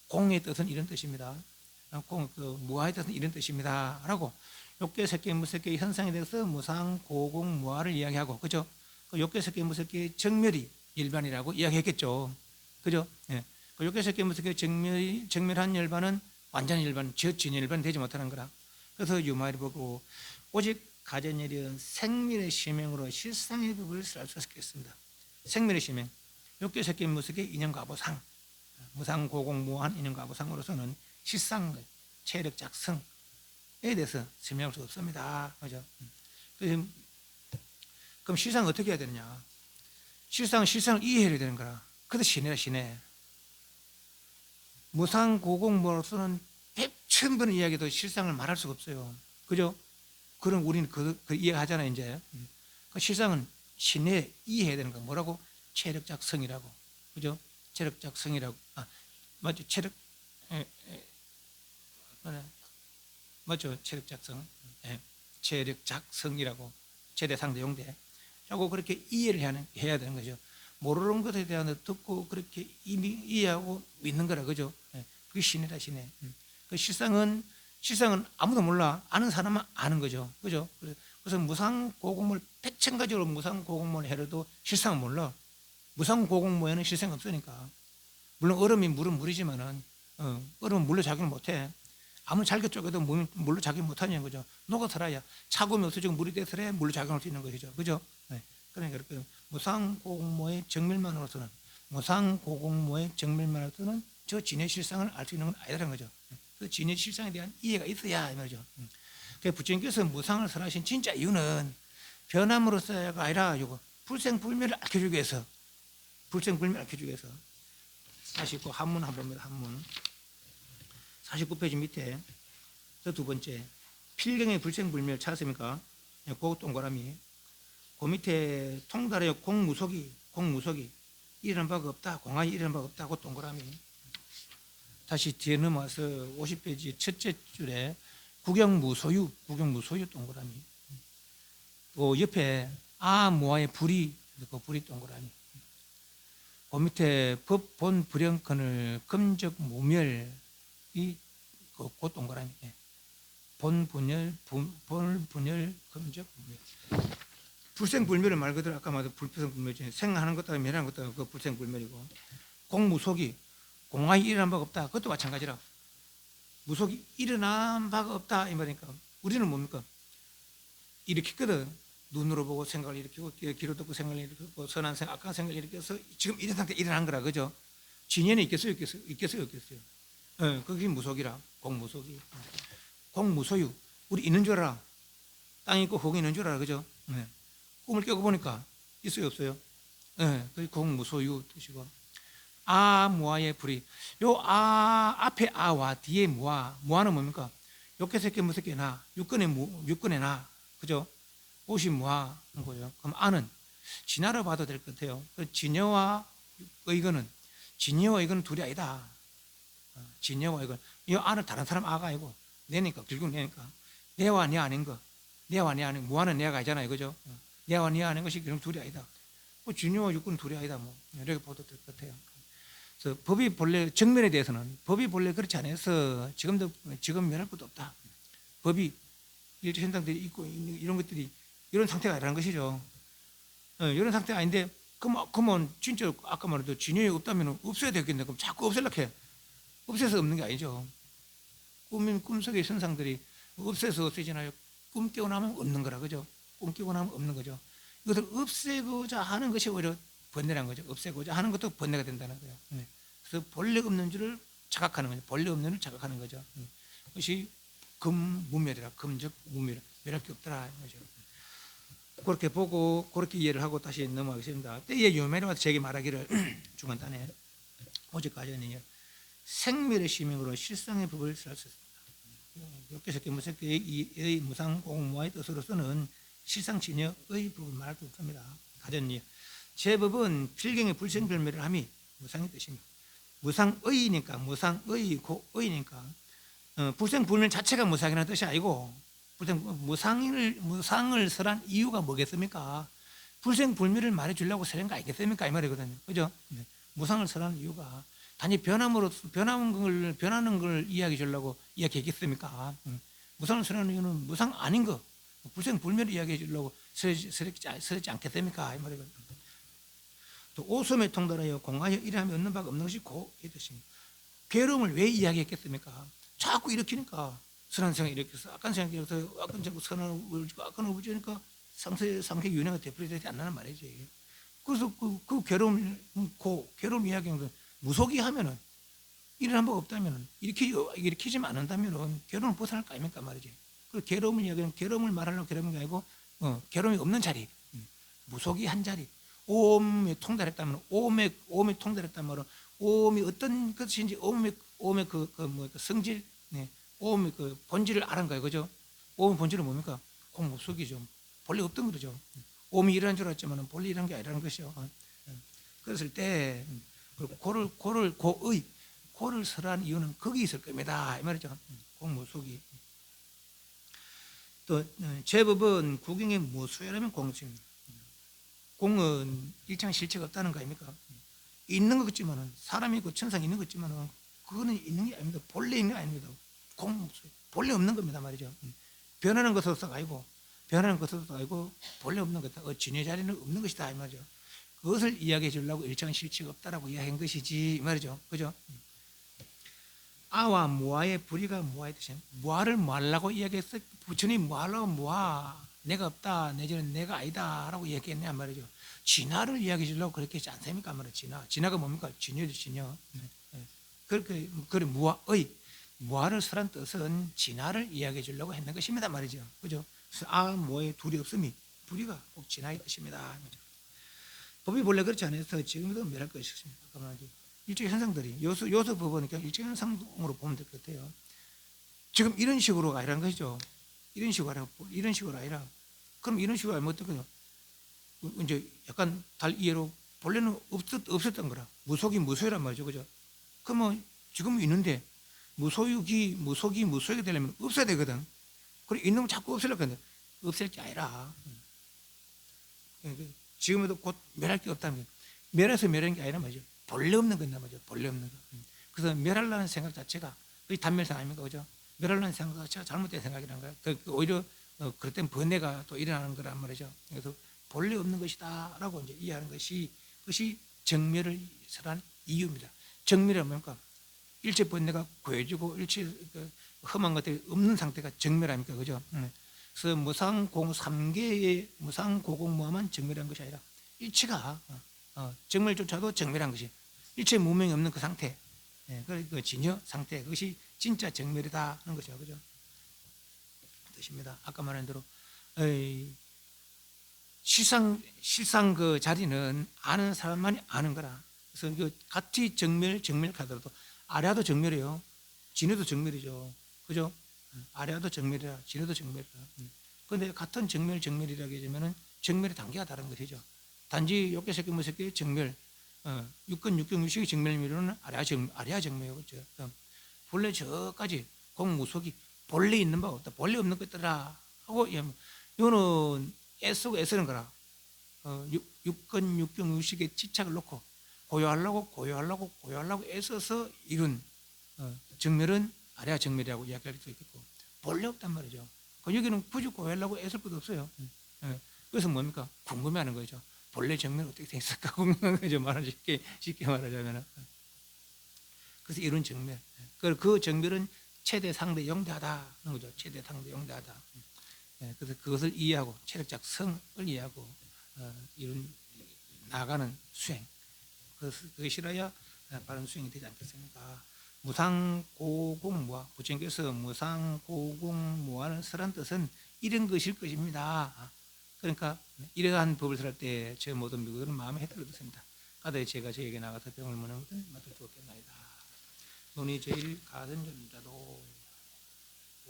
공의 뜻은 이런 뜻입니다. 무아의 뜻은 이런 뜻입니다. 라고 욕계, 색계, 무색계의 현상에 대해서 무상, 고공, 무아를 이야기하고, 그죠? 그 욕계, 색계, 무색계의 정멸이 일반이라고 이야기했겠죠. 그죠? 예. 그 욕계, 색계, 무색계의 정멸한 열반은 완전 열반, 진의 열반이 되지 못하는 거라. 그래서 유마를 보고 오직 가전열이은 생멸의 시명으로 실상의 법을 알 수 있겠습니다. 생멸의 시명, 욕계, 색계, 무색계의 인연과보상, 무상, 고공, 무한 인연과보상으로서는 실상, 체력, 작성에 대해서 설명할 수 없습니다. 그죠? 그럼 실상은 어떻게 해야 되느냐? 실상을 이해해야 되는 거라. 그것도 신해라, 신해. 무상, 고공, 무로서는 100,000번을 이야기해도 실상을 말할 수가 없어요. 그죠? 그럼 우리는 그 이해하잖아요, 이제. 그 실상은 신해 이해해야 되는 거. 뭐라고? 체력작 성이라고. 그죠? 체력작 성이라고. 맞죠? 체력, 예, 예, 맞죠? 체력 작성, 예, 체력 작성이라고 제대 상대 용대. 자꾸 그렇게 이해를 해야 되는 거죠. 모르는 것에 대한 듣고 그렇게 이미 이해하고 믿는 거라 그죠? 예, 그게 신이다 신의. 그 실상은 아무도 몰라. 아는 사람만 아는 거죠. 그죠? 그래서 무상고공물 백천가지로 무상고공물을 해도 실상은 몰라. 무상고공모에는 실상이 없으니까. 물론 얼음이 물은 물이지만은 얼음은 물로 작용을 못해. 아무리 잘게 쪼개도 물로 작용 못하냐는 거죠. 녹아서라야 차가우면 없어지고 물이 돼서야 물로 작용할 수 있는 것이죠. 그죠? 네. 그러니까 이렇게 무상고공모의 정밀만으로서는 저 진의 실상을 알 수 있는 건 아니라는 거죠. 그 진의 실상에 대한 이해가 있어야 이 말이죠. 그래서 부처님께서 무상을 설하신 진짜 이유는 변함으로서가 아니라 이거 불생불멸을 알려주기 위해서, 불생불멸을 알려주기 위해서. 49 한문 한 번입니다. 한문 49페이지 밑에 두 번째 필경의 불생불멸 찾았습니까? 그 동그라미 그 밑에 통달의 공무속이 일어난 바가 없다. 공안이 일어난 바가 없다. 그 동그라미. 다시 뒤에 넘어와서 50페이지 첫째 줄에 구경무소유 동그라미. 그 옆에 아무아의 불이, 그 불이 동그라미. 그 밑에 법본 불영컨을 금적 무멸이 그 동그라미. 본분열 금적 무멸. 불생불멸은 말 그대로 아까 말한 불생불멸이지. 생하는 것도 멸하는 것도 그 불생불멸이고, 공무속이 공안이 일어난 바가 없다. 그것도 마찬가지라. 무속이 일어난 바가 없다 이 말이니까 우리는 뭡니까? 일으켰거든. 눈으로 보고 생각을 일으키고 귀로 듣고 생각을 일으키고 선한 생각, 악한 생각을 일으켜서 지금 이런 상태에 일어난 거라 그죠? 진연이 있겠어요? 그게 무속이라. 공무소유. 우리 있는 줄 알아. 땅이 있고 공이 있는 줄 알아. 그죠? 네. 꿈을 깨고 보니까 있어요? 없어요? 네. 그게 공무소유 뜻이고. 무아의 불이. 요 앞에 아와 뒤에 무아는 뭡니까? 욕개새끼 무새끼 나. 육근의 나. 그죠? 옷이 무아한 거예요. 그럼 아는 진화로 봐도 될 것 같아요. 진여와 의거는 둘이 아니다. 진여와 의건. 이 아는 다른 사람 아가 아니고 내니까, 결국 내니까. 내와 내 아닌 거. 무아는 내가 아니잖아요. 그죠? 내와 내 아닌 것이 결국 둘이 아니다. 진여와 육근은 둘이 아니다. 이렇게 봐도 될 것 같아요. 그래서 법이 본래 정면에 대해서는 법이 본래 그렇지 않아서 지금 면할 것도 없다. 법이 일체 현상들이 있고 이런 것들이 이런 상태가 아니라는 것이죠. 이런 상태가 아닌데 그러면 진짜 아까 말했던 진여에 없다면 없어야 되겠네. 그럼 자꾸 없애려고 해. 없애서 없는 게 아니죠. 꿈속의 현상들이 없애서 없어지나요? 꿈 깨고 나면 없는 거라 그죠? 꿈 깨고 나면 없는 거죠. 이것을 없애고자 하는 것이 오히려 번뇌라는 거죠. 없애고자 하는 것도 번뇌가 된다는 거예요. 그래서 본래 없는 줄을 자각하는 거죠. 본래 없는 줄 자각하는 거죠. 그것이 금무멸이라. 금적 무멸. 멸할 게 없더라. 거죠. 그렇게 보고 그렇게 이해를 하고 다시 넘어가겠습니다. 때에 요매로 와서 제게 말하기를 중간단에 오직까지는요. 생멸의 시명으로 실상의 법을 살 수 있습니다. 욕개새끼 무새끼의 무상공무와의 뜻으로서는 실상 진여의 법을 말할 수 없습니다. 가전이요. 제 법은 필경의 불생불멸을 함이 무상의 뜻입니다. 무상의니까 의니까 불생불멸 자체가 무상이라는 뜻이 아니고 무상을 설한 이유가 뭐겠습니까? 불생불멸을 말해주려고 설한 거 아니겠습니까? 이 말이거든요. 그죠? 무상을 설한 이유가 단지 변하는 걸 이야기해 주려고 이야기했겠습니까? 무상을 설하는 이유는 무상 아닌 거, 불생불멸을 이야기해 주려고 설했지 않겠습니까? 이 말이거든요. 또 오섬에 통달하여 공하여 일하며 얻는 바가 없는 것이 이 뜻입니다. 괴로움을 왜 이야기했겠습니까? 자꾸 일으키니까 선한 생각 일으켜서 악한 생각 일으켜서 악한 생각 선한 울지고 악한 울지니까 상세 윤회가 되풀이되지 않는 말이지. 그래서 그 괴로움 이야기하는 무속이 하면은 일어난 바가 없다면은 일으키지 않는다면은 괴로움을 벗어날 거 아닙니까 말이지. 그 괴로움을 이야기하는 괴로움을 말하려고 괴로움이 아니고 괴로움이 없는 자리, 무속이 한 자리. 오음에 통달했다면 오음에 통달했다면 오음이 어떤 것인지 오음의 그 성질, 오음의 그 본질을 아는 거예요, 그죠? 오음 본질은 뭡니까? 공무속이죠. 본래 없던 거죠. 오음이 일어난 줄 알았지만 본래 일어난 게 아니라는 것이죠. 그랬을 때 고의 고를 설한 이유는 거기 있을 겁니다 이 말이죠. 공무속이. 또 제법은 국영의 무수여라면 공수입니다. 공은 일창실체가 없다는 거 아닙니까? 있는 것 같지만은 사람이 있고 천상이 있는 것 같지만은 그거는 있는 게 아닙니다. 본래 있는 게 아닙니다. 공무수 본래 없는 겁니다 말이죠. 변하는 것으로서가 아니고 변하는 것으로서가 아니고 본래 없는 것이다. 진의 자리는 없는 것이다 이 말이죠. 그것을 이야기해 주려고 일창실체가 없다라고 이야기한 것이지 이 말이죠. 그죠? 아와 무아의 불이가 무아의 뜻이에요. 무아를 뭐하려고 이야기했어? 부처님 뭐하려고 무아 내가 없다 내지는 내가 아니다 라고 이야기했냐 말이죠. 진화를 이야기해 주려고 그렇게 했지 않습니까 말이죠. 진화가 뭡니까? 진여죠 진여. 그렇게 그래 무아를 설한 뜻은 진화를 이야기해 주려고 했는 것입니다 말이죠. 그죠? 그래서 아 무아의 둘이 없음이 불이가 꼭 진화의 뜻입니다. 법이 본래 그렇지 않아서 지금도 멸할 것이 있습니다. 그러나 일체 현상들이 요소 법은 일체 현상으로 보면 될 것 같아요. 지금 이런 식으로가 아니라는 것이죠. 이런 식으로 아니라 그럼 이런 식으로 하면 어떡해요? 이제 약간 달 이해로 본래는 없었던 거라. 무속이 무소유란 말이죠. 그죠? 그러면 지금 있는데 무속이 되려면 없어야 되거든. 그래 있는 건 자꾸 없애려고 하는데 없앨 게 아니라 지금에도 곧 멸할 게 없다는 거예요. 멸해서 멸하는 게 아니라 말이죠. 본래 없는 건단 말이죠. 본래 없는 거. 그래서 멸하려는 생각 자체가 그게 단멸상 아닙니까? 그죠? 멸하려는 생각 자체가 잘못된 생각이란 거예요. 오히려 그럴 땐 번뇌가 또 일어나는 거란 말이죠. 그래서 본래 없는 것이다 라고 이제 이해하는 그것이 정멸을 설한 이유입니다. 정멸이 뭡니까? 일체 번뇌가 구해지고 일체 험한 것들이 없는 상태가 정멸 아닙니까? 그죠? 그래서 무상공삼계의 무상고공무함한 정멸한 것이 아니라 일체가 정멸조차도 정멸한 것이 일체 무명이 없는 그 상태, 그 진여 상태, 그것이 진짜 정멸이다 하는 것이죠. 그죠? 뜻입니다. 아까 말한 대로 실상 그 자리는 아는 사람만이 아는 거라. 그래서 그 같이 정멸 가더라도 아래도 정멸이에요. 진여도 정멸이죠. 그죠? 아래도 정멸이라, 진여도 정멸이라. 그런데 같은 정멸이라고 하자면은 정멸의 단계가 다른 것이죠. 단지 욕계 새끼 무새끼 정멸, 육근 육경 유식의 정멸미로는 아래아 정멸이에요. 그렇죠? 본래 저까지 공무속이 본래 있는 바가 없다. 본래 없는 것들아 하고 이거는 애쓰고 애쓰는 거라. 육근 육경 유식의 지착을 놓고 고요하려고 애써서 이룬 정멸은 아래아 정멸이라고 이야기할 수 있겠고 본래 없단 말이죠. 여기는 굳이 고요하려고 애쓸 것도 없어요. 그래서 뭡니까? 궁금해하는 거죠. 본래 정멸 어떻게 돼 있을까 궁금한 거죠. 쉽게 말하자면. 그래서 이런 정멸. 그 정멸은 최대 상대 영대하다는 거죠. 최대 상대 영대하다. 그래서 그것을 이해하고 체력적 성을 이해하고 이런 나가는 수행. 그것이라야 바른 수행이 되지 않겠습니까? 무상고공무아, 부처님께서 무상고공무아는 설한 뜻은 이런 것일 것입니다. 그러니까 이러한 법을 설할 때 저 모든 미국들은 마음에 해탈을 듣습니다. 가다에 제가 저에게 나가서 병을 무는 것은 맡을 수 없겠나이다. 눈이 제일 가든 존자도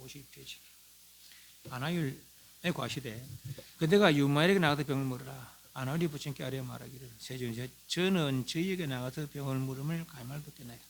50페이지 안하율에 과시되 그대가 유마에게 나가서 병을 물으라. 안하율이 부처님께 아뢰어 말하기를 세존이여 저는 저희에게 나가서 병을 물음을 가임할 듣겠나이다.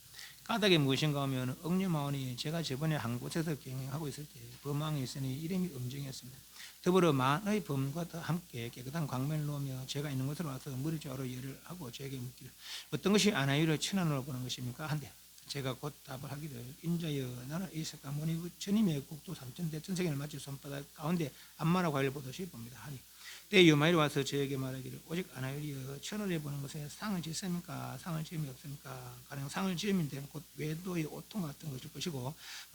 까닭이 무엇인가 하면 억류마오니 제가 저번에 한 곳에서 경영하고 있을 때 범왕이 있으니 이름이 음정이었습니다. 더불어 만의 범과 함께 깨끗한 광명을 놓으며 제가 있는 곳으로 와서 머리 좌우로 예를 하고 저에게 묻기를 어떤 것이 아나유를 천안으로 보는 것입니까? 한데 제가 곧 답을 하기를 인자여 나는 이색과 모니 전임의 국도 삼천대 전생을 마치 손바닥 가운데 안마나 과일을 보듯이 봅니다. 하니 때 유마일이 와서 저에게 말하기를 오직 아나유리여 천원에 보는 것에 상을 짓습니까? 상을 지음이 없습니까? 가령 상을 지으면 되는 곧 외도의 오통 같은 것일 것이고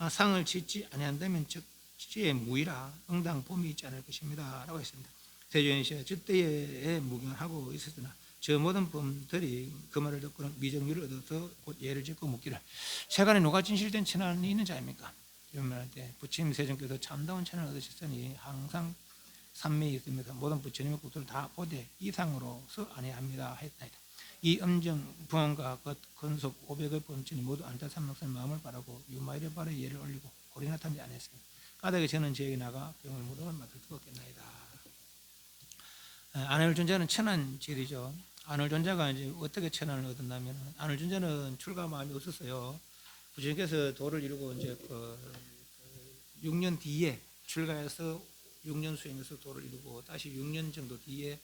상을 짓지 아니한다면 즉지의 무이라 응당 봄이 있지 않을 것입니다 라고 했습니다. 세존이시여 저때에 무경하고 있었으나 저 모든 범들이 그 말을 듣고는 미정유를 얻어서 곧 예를 짓고 묻기를 세간에 누가 진실된 천안이 있는 자입니까? 이런 말할 때 부처님 세존께서 참다운 천안을 얻으셨으니 항상 삼매에 있습니다. 모든 부처님의 국토를 다 보되 이상으로서 아니합니다 했나이다. 이 음정 부원과 건속 500의 범천이 모두 안타 삼명선 마음을 바라고 유마일의 발에 예를 올리고 고리나 탐지 안 했습니다. 까닭에 저는 저에게 나가 병을 무릎을 맡을 수 없겠나이다. 안월존자는 천안질이죠. 안월존자가 이제 어떻게 천안을 얻었냐면 안월존자는 출가 마음이 없었어요. 부처님께서 도를 이루고 이제 그 6년 뒤에 출가해서 6년 수행해서 도를 이루고 다시 6년 정도 뒤에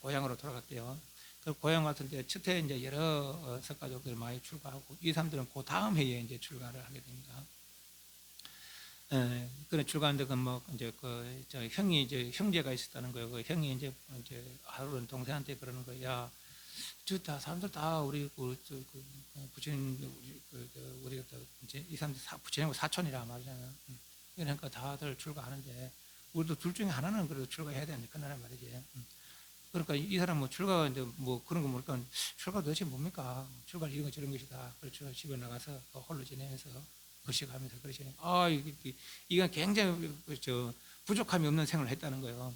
고향으로 돌아갔대요. 그 고향 왔을 때 첫해 이제 여러 석가족들 많이 출가하고 이 사람들은 그 다음 해에 이제 출가를 하게 됩니다. 그래 출가하는데 그뭐 이제 저 형이 이제 형제가 있었다는 거예요. 그 형이 이제 하루는 동생한테 그러는 거야. 저 다 사람들 다 우리 부처님 우리가 이제 이 사람들 부처님 사촌이라 말이잖아. 그러니까 다들 출가하는데 우리도 둘 중에 하나는 그래도 출가해야 되는데 그나라 말이지. 그러니까 이 사람 뭐 출가가 이제 뭐 그런 거 모르니까 출가 도대체 뭡니까? 출가 이런 거 저런 것이다. 그래서 집에 나가서 홀로 지내면서 거식하면서 그러시네. 이건 굉장히 부족함이 없는 생활을 했다는 거예요.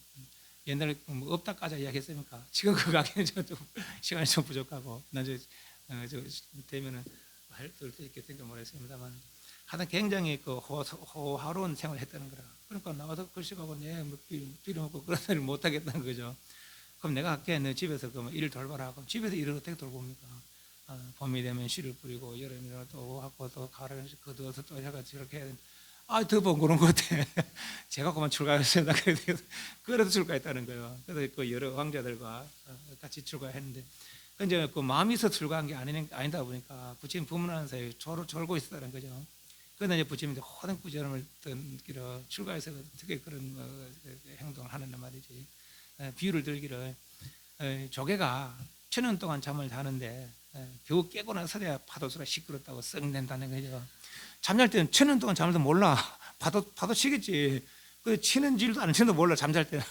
옛날에 뭐 없다 까자 이야기했으니까 지금 그거 하기는 좀 시간이 좀 부족하고 나중에 되면은 할수 있게 생각 모르겠습니다만 하여튼 굉장히 그 호화로운 생활을 했다는 거라. 그러니까 나가서 거식하고 뭐 빌어먹고 그런 소리를 못 하겠다는 거죠. 그럼 내가 할게. 너 집에서 그럼 일 돌봐라. 그럼 집에서 일을 어떻게 돌봅니까? 봄이 되면 씨를 뿌리고 여름이면 또 하고 또 가을에 거두어서 또 해가 저렇게 해야 되는데 더 번거로운 것 같아. 제가 그만 출가했습니다. 그래도 출가했다는 거예요. 그래서 그 여러 황제들과 같이 출가했는데 이제 그 마음이 있어 출가한 게 아니다 보니까 부처님 부문하는 사이에 졸고 있었다는 거죠. 그러나 이제 부처님이 호등부처럼을 던기로 출가해서 어떻게 그런 행동을 하는 말이지. 비유를 들기를 조개가 1000년 동안 잠을 자는데 겨우 깨고 나서야 파도수가 시끄럽다고 썩낸다는 거죠. 잠잘 때는 1000년 동안 잠을 도 몰라. 파도 치겠지. 그 치는 줄도 안 치는도 몰라. 잠잘 때는.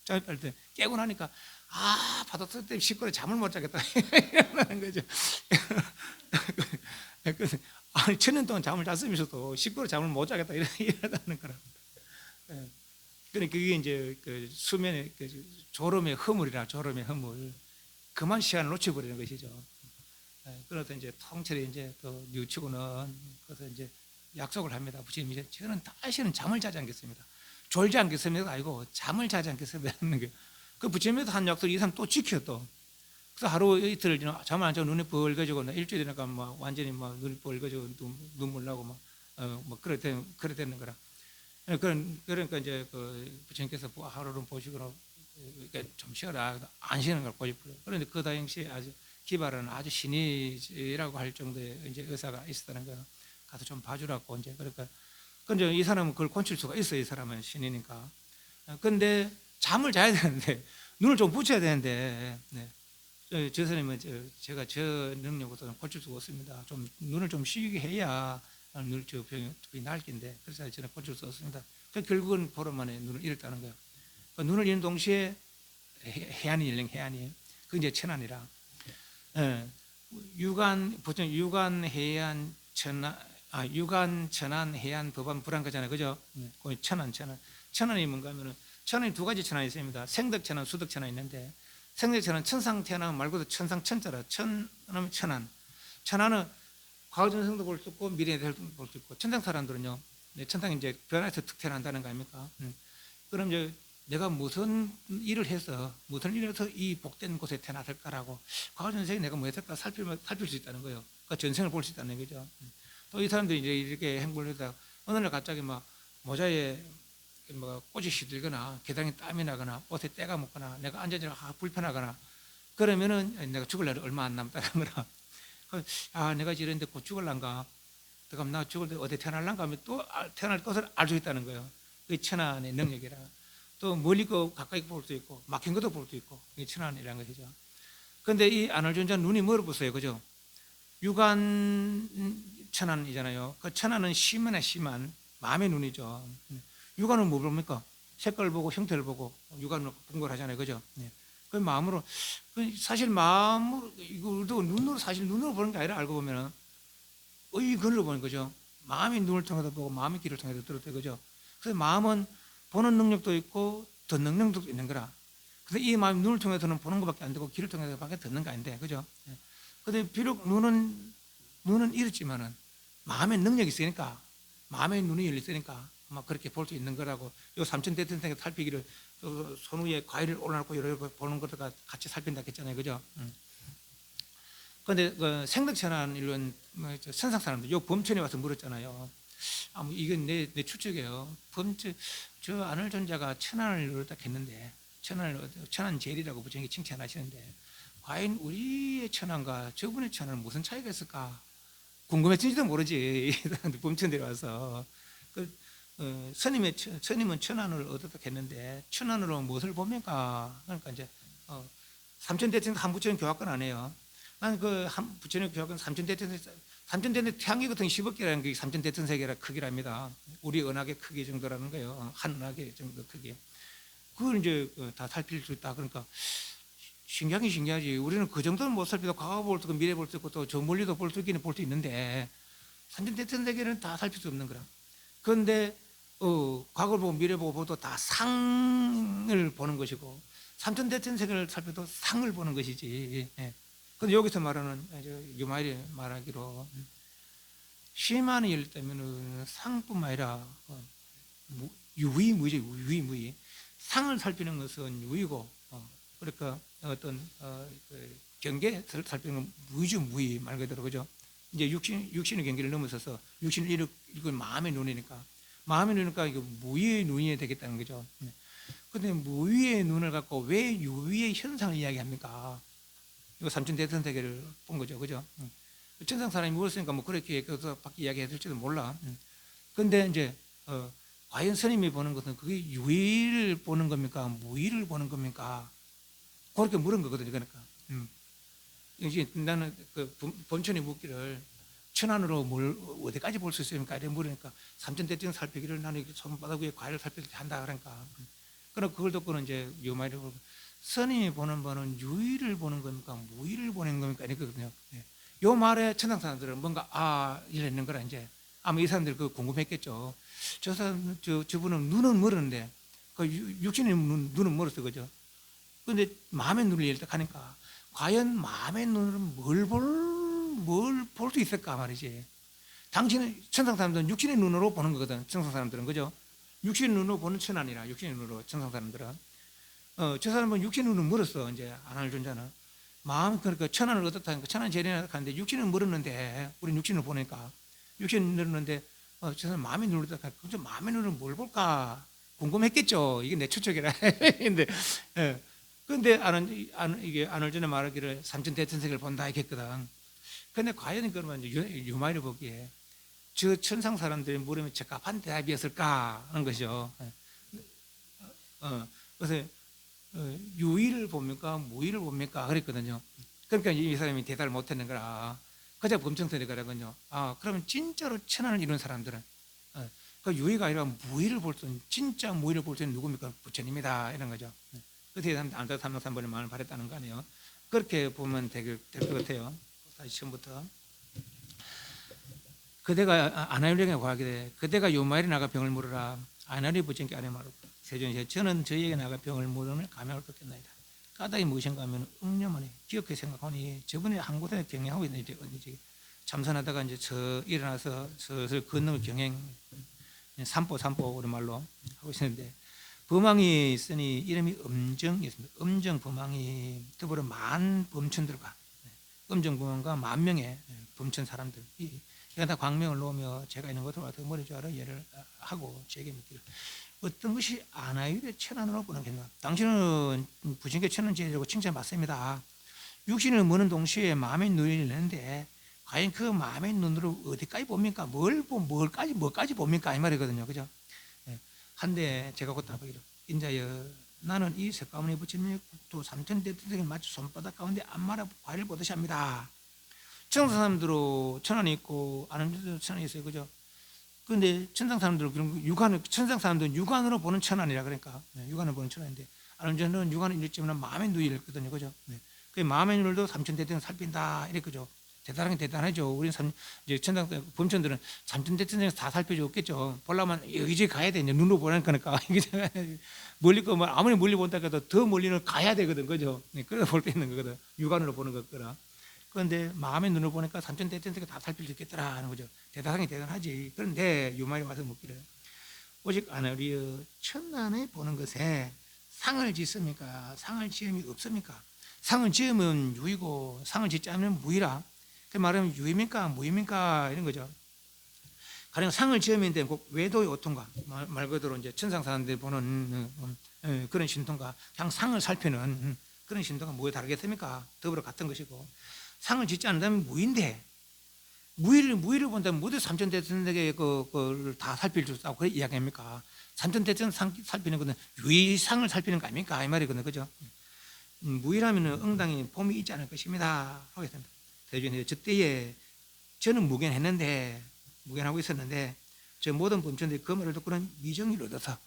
잠잘 때 깨고 나니까 파도 때문에 시끄러 잠을 못 자겠다 이러는 거죠. 아니 1000년 동안 잠을 잤으면서도 시끄러 잠을 못 자겠다 이러다는 거라. 그러니까 그게 이제 그 수면의 졸음의 허물이라 졸음의 허물. 그만 시간을 놓쳐버리는 것이죠. 그래서 이제 통째로 이제 또 뉘우치고는 그래서 이제 약속을 합니다. 부처님 이제 저는 다시는 잠을 자지 않겠습니다. 졸지 않겠습니다. 아니고 잠을 자지 않겠습니다. 하는 게. 그 부처님에서 한 약속 이 사람 또 지켜 또. 그래서 하루 이틀 잠을 안 자고 눈이 벌거지고 일주일 되니까 막 완전히 막 눈이 벌거지고 눈물 나고 뭐 그래 되는 거라. 그러니까 이제 그 부처님께서 하루를 보시고 좀 쉬어라 안 쉬는 걸 고집부려. 그런데 그 당시에 아주 기발은 아주 신이라고 할 정도의 이제 의사가 있었다는 거예요. 가서 좀 봐주라고 이제 그러니까 근데 이 사람은 그걸 고칠 수가 있어요. 이 사람은 신이니까. 근데 잠을 자야 되는데 눈을 좀 붙여야 되는데 저 선생님은 제가 저 능력으로는 고칠 수가 없습니다. 좀 눈을 좀 쉬게 해야 눈 병이 나을 텐데 그래서 저는 고칠 수 없습니다. 결국은 보름 만에 눈을 잃었다는 거예요. 눈을 잃는 동시에 해안이 열린 해안이 그 이제 천안이라. 보통 유관 해안 유관 천안 해안 법안 불안 거잖아요, 그죠? 그 천안이 뭔가 하면은 천안이 두 가지 천안이 있습니다. 생덕 천안, 수덕 천안 있는데 생덕 천안 천상 태어나면 말고도 천상 천자라 천하면 천안. 천안은 과거전생도 볼 수 있고 미래에도 볼 수 있고 천상 사람들은요, 천상이 이제 변화해서 툭 태어난다는 거 아닙니까? 그럼 이제 내가 무슨 일을 해서 이 복된 곳에 태어났을까라고 과거 전생에 내가 뭐 했을까 살필 수 있다는 거예요. 그러니까 전생을 볼 수 있다는 거죠. 또 이 사람들이 이제 이렇게 행보를 하다가 어느 날 갑자기 막 모자에 뭐 꽃이 시들거나 계단에 땀이 나거나 옷에 때가 묻거나 내가 앉아지기가 불편하거나 그러면은 내가 죽을 날이 얼마 안 남았다는 거라. 내가 이런데 곧 죽을란가? 그럼 나 죽을 때 어디 태어날란가 하면 또 태어날 것을 알 수 있다는 거예요. 그게 천안의 능력이라. 또 멀리 거 가까이 볼 수 있고 막힌 것도 볼 수 있고 이게 천안이라는 것이죠. 그런데 이 안월존자는 눈이 멀어붙어요, 그죠? 유관 천안이잖아요. 그 천안은 심한 마음의 눈이죠. 유관은 뭐 봅니까? 색깔을 보고 형태를 보고 유관을 분별하잖아요, 그죠? 그 마음으로 사실 마음으로 이거도 눈으로 보는 게 아니라 알고 보면은 의근으로 보는 거죠. 마음의 눈을 통해서 보고 마음의 귀를 통해서 들었대요, 그죠? 그래서 마음은 보는 능력도 있고 듣는 능력도 있는 거라. 근데 이 마음 눈을 통해서는 보는 것밖에 안 되고 귀를 통해서밖에 듣는 거 아닌데, 그죠? 근데 비록 눈은 이렇지만은 마음의 능력이 있으니까 마음의 눈이 열렸으니까 아마 그렇게 볼 수 있는 거라고. 요 삼천 대천생의 살피기를 손 위에 과일을 올려놓고 이렇게 보는 것과 같이 살핀다 했잖아요, 그죠? 근데 그 생덕천안 이런 천상 사람들 요 범천에 와서 물었잖아요. 뭐 이건 내 추측이에요. 범천 저 안을존자가 천안을 이루었다 했는데 천안 제일이라고 부처님이 칭찬하시는데 과연 우리의 천안과 저분의 천안은 무슨 차이가 있을까 궁금했는지도 모르지. 범천 내려와서 그 스님은 천안을 얻었다 했는데 천안으로 무엇을 봅니까? 그러니까 이제 삼천대천 한 부처님 교학권 안 해요. 나는 그 한 부처님 교학권 삼천대천 태양계 같은 10억 개라는 게 삼천대천 세계라 크기랍니다. 우리 은하계 크기 정도라는 거예요. 한 은하계 정도 크기. 그걸 이제 다 살필 수 있다. 그러니까 신기하긴 신기하지. 우리는 그 정도는 못 살피도 과거 볼 수 있고 미래 볼 수 있고 또 저 멀리도 볼 수 있기는 볼 수 있는데 삼천대천 세계는 다 살필 수 없는 거라. 그런데 과거를 보고 미래 보고 보도 다 상을 보는 것이고 삼천대천 세계를 살펴도 상을 보는 것이지. 예. 근데 여기서 말하는 유마일이 말하기로 심한이 일 때면은 상뿐만 아니라 유의무이죠. 유의무의 상을 살피는 것은 유의고 그러니까 어떤 그 경계를 살피는 건 무의죠. 무의 말 그대로 그죠. 이제 육신의 경계를 넘어서서 육신을 이걸 마음의 눈이니까 마음의 눈이니까 이거 무의의 눈이 되겠다는 거죠. 근데 무의의 눈을 갖고 왜 유의의 현상을 이야기합니까? 이거 삼천대천 세계를 본 거죠, 그죠? 천상 사람이 물었으니까 뭐 그렇게 그래서 밖에 이야기해줄지도 몰라. 근데 이제 과연 스님이 보는 것은 그게 유의를 보는 겁니까, 무의를 보는 겁니까? 그렇게 물은 거거든요, 그러니까. 이제 나는 그 본천이 묻기를 천안으로 뭘 어디까지 볼 수 있습니까? 이렇게 물으니까 삼천대천 살피기를 나는 손바닥 위에 과일을 살피기 한다 그러니까. 그럼 그걸 듣고는 이제 요마이를 스님이 보는 바는 유의를 보는 겁니까? 무의를 보는 겁니까? 이거거든요. 요 말에 천상 사람들은 뭔가 이랬는 거라 이제 아마 이 사람들 그 궁금했겠죠. 저 사람 저분은 눈은 멀었는데 그 육신의 눈은 멀었어 그죠? 근데 마음의 눈을 열다 하니까 과연 마음의 눈으로 뭘 볼 수 있을까 말이지. 당신은 천상 사람들은 육신의 눈으로 보는 거거든. 천상 사람들은 그죠? 육신의 눈으로 보는 천안이라 육신의 눈으로 천상 사람들은 저 사람은 육신의 눈은 멀었어. 이제 안할존자는 마음 그러니까 천안을 얻었다니까 천안 재련을 하는데 육신은 멀었는데 우리는 육신을 보니까 육신은 멀었는데 저 사람 마음의 눈을 얻었다. 그럼 마음의 눈을 뭘 볼까 궁금했겠죠. 이게 내 추측이라. 근데 근데 이게 안할존자 말하기를 삼천대천세계를 본다 했거든. 근데 과연 그러면 유마이를 보기에 저 천상 사람들이 물으면 적합한 대답이었을까 하는 것이죠. 그래서 유의를 봅니까 무의를 봅니까 그랬거든요. 그러니까 이 사람이 대답을 못했는 거라 그저 범청선이 그러거든요. 그러면 진짜로 천안을 이룬 사람들은 그 유의가 아니라 무의를 볼 수 있는 진짜 무의를 볼 수 있는 누굽니까? 부처님이다 이런 거죠. 그래서 안타 303번의 마음을 바랬다는 거 아니에요. 그렇게 보면 될 것 같아요. 다시 처음부터 그대가 아나유에게 고하기를 그대가 요마일에 나가 병을 물으라. 아나리 부처님께 아뢰 말하고 세존이여 저는 저희에게 나가 병을 물으면 감염을 꺾겠나이다. 까닭이 무엇인가 하면 응념하니 기억해 생각하니 저번에 한 곳에 경영하고 있는데 참선하다가 이제 일어나서 슬슬 걷는 경행 삼보 우리말로 하고 있었는데 범왕이 있으니 이름이 음정이었습니다. 음정 범왕이 더불어 만 범천들과 음정 범왕과 만 명의 범천 사람들 이가 다 광명을 놓으며 제가 있는 것으로 와서 머리 좌로 예를 하고 제게 묻기를 어떤 것이 아나유의 천안으로 보는 것인가? 당신은 부처님께 천안 제자라고 칭찬받습니다. 육신을 보는 동시에 마음의 눈을 내는데 과연 그 마음의 눈으로 어디까지 봅니까? 뭐까지 봅니까? 이 말이거든요. 그죠? 한데 제가 곧 답하기를 인자여 나는 이 석가모니 부처님의 국토 삼천대천세계를 마치 손바닥 가운데 안마라 과일을 보듯이 합니다. 천상 사람들로 천안이 있고 아는 천안이 있어요. 그죠? 그런데 천상 사람들은 그런 천상 사람들은 육안으로 보는 천안이라 그러니까 육안으로 보는 천안인데 아는 저는 육안을 읽지만 마음의 눈이 읽거든요. 그죠? 그 마음의 눈을도 삼천대천 살핀다 이랬거죠. 대단하죠. 우리는 이제 천상 범천들은 삼천대천에서 다 살펴줬겠죠. 보려면 여기저기 가야 돼. 이제 눈으로 보는 거니까 멀리 거 아무리 멀리 본다 해도 더 멀리는 가야 되거든, 그죠? 그래서 볼 수 있는 거거든. 육안으로 보는 거거라. 그런데 마음의 눈을 보니까 삼천대천세계 다 살필 수 있겠더라 하는 거죠. 대단하지. 그런데 유마이 와서 묻기를 오직 아나리여 천안에 보는 것에 상을 짓습니까? 상을 지음이 없습니까? 상을 지으면 유이고 상을 짓지 않으면 무이라. 그 말하면 유입니까 무입니까 이런 거죠. 가령 상을 지으면 되는 꼭 외도의 오통가 말 그대로 이제 천상 사람들이 보는 그런 신통과 그냥 상을 살피는 그런 신통과 뭐에 다르겠습니까? 더불어 같은 것이고 상을 짓지 않는다면 무인데 무의를 본다면 모두 삼천대천에게 그걸 다 살필 수 있다고 그렇게 이야기합니까? 삼천대천 살피는 것은 유의상을 살피는 거 아닙니까? 이 말이거든요, 그죠? 무의라면 응당히 봄이 있지 않을 것입니다. 하겠습니다. 대중에 저 때에 저는 무견하고 있었는데 저 모든 범천들이 그 말을 듣고는 미정의를 얻어서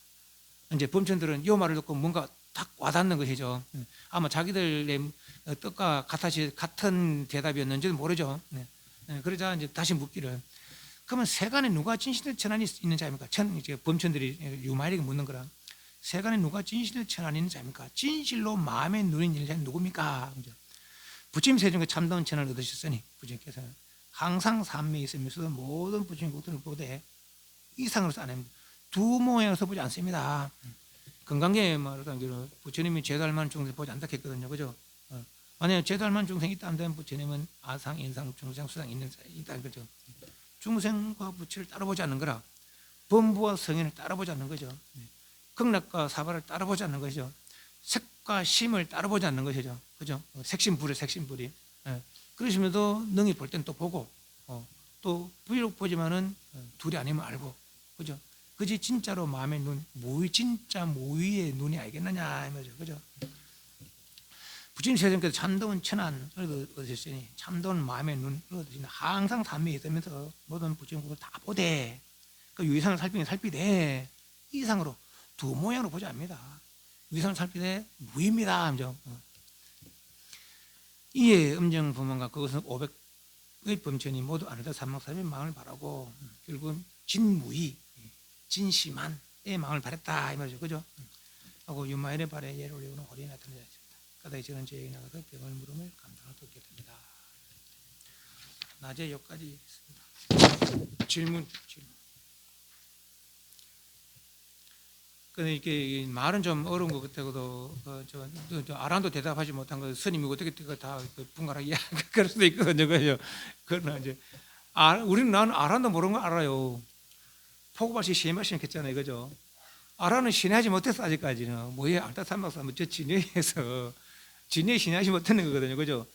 이제 범천들은 이 말을 듣고 뭔가 딱 와닿는 것이죠. 아마 자기들의 뜻과 같은 대답이었는지도 모르죠. 그러자 이제 다시 묻기를 그러면 세간에 누가 진실을 전하니 있는 자입니까? 이제 범천들이 유마에게 묻는 거라 세간에 누가 진실을 전하니 있는 자입니까? 진실로 마음에 눈이 있는 자는 누굽니까? 부처님 세종에 참다운 천을 얻으셨으니 부처님께서는 항상 삼매에 있으면서도 모든 부처님들을 보되 이상으로서 안 합니다. 두 모양에서 보지 않습니다. 건강계 말하자면 부처님이 제달만 중생 보지 않다 했거든요, 그죠? 만약에 제달만 중생이 있다면 부처님은 아상, 인상, 중생, 수상 있다 그죠? 중생과 부처를 따라보지 않는 거라. 범부와 성인을 따라보지 않는 거죠. 극락과 사바를 따라보지 않는 것이죠. 색과 심을 따라보지 않는 것이죠. 그죠? 색심불이. 그러시면도 능히 볼 땐 또 보고, 또 비록 보지만은 둘이 아니면 알고, 그죠? 그지 진짜로 마음의 눈, 진짜 무의의 눈이 알겠느냐, 이 말이죠. 그죠? 부처님 세상께서 참다운 천안을 얻으셨으니, 참다운 마음의 눈을 얻으시니, 항상 삼매에 있으면서 모든 부처님을 다 보되, 그 유의상을 살피되, 이상으로 두 모양으로 보지 않습니다. 유의상을 살피되, 무입니다. 이에 음정 부만과 그것은 500의 범천이 모두 아르다 삼막삼의 마음을 바라고 결국은 진무의 진심한의 마음을 바랬다 이 말이죠, 그죠? 하고 유마일의 발에 예를 올리고는 허리에 나타나지 않습니다. 까닭 저는 제 얘기 나가서 병을 물음을 감당을 듣게 됩니다. 낮에 여기까지 있습니다. 질문. 근데 이게 말은 좀 어려운 것 같아도 아란도 대답하지 못한 거 스님이 어떻게 다 분갈하게 그럴 수도 있거든요. 그러나 이제 우리는 나는 아란도 모르는 거 알아요. 포고밭이 시마신 했잖아요, 그죠? 아란은 신뢰하지 못했어 아직까지는. 뭐에 알타삼박사면 저 진여에서 진여 신뢰하지 못하는 거거든요, 그죠?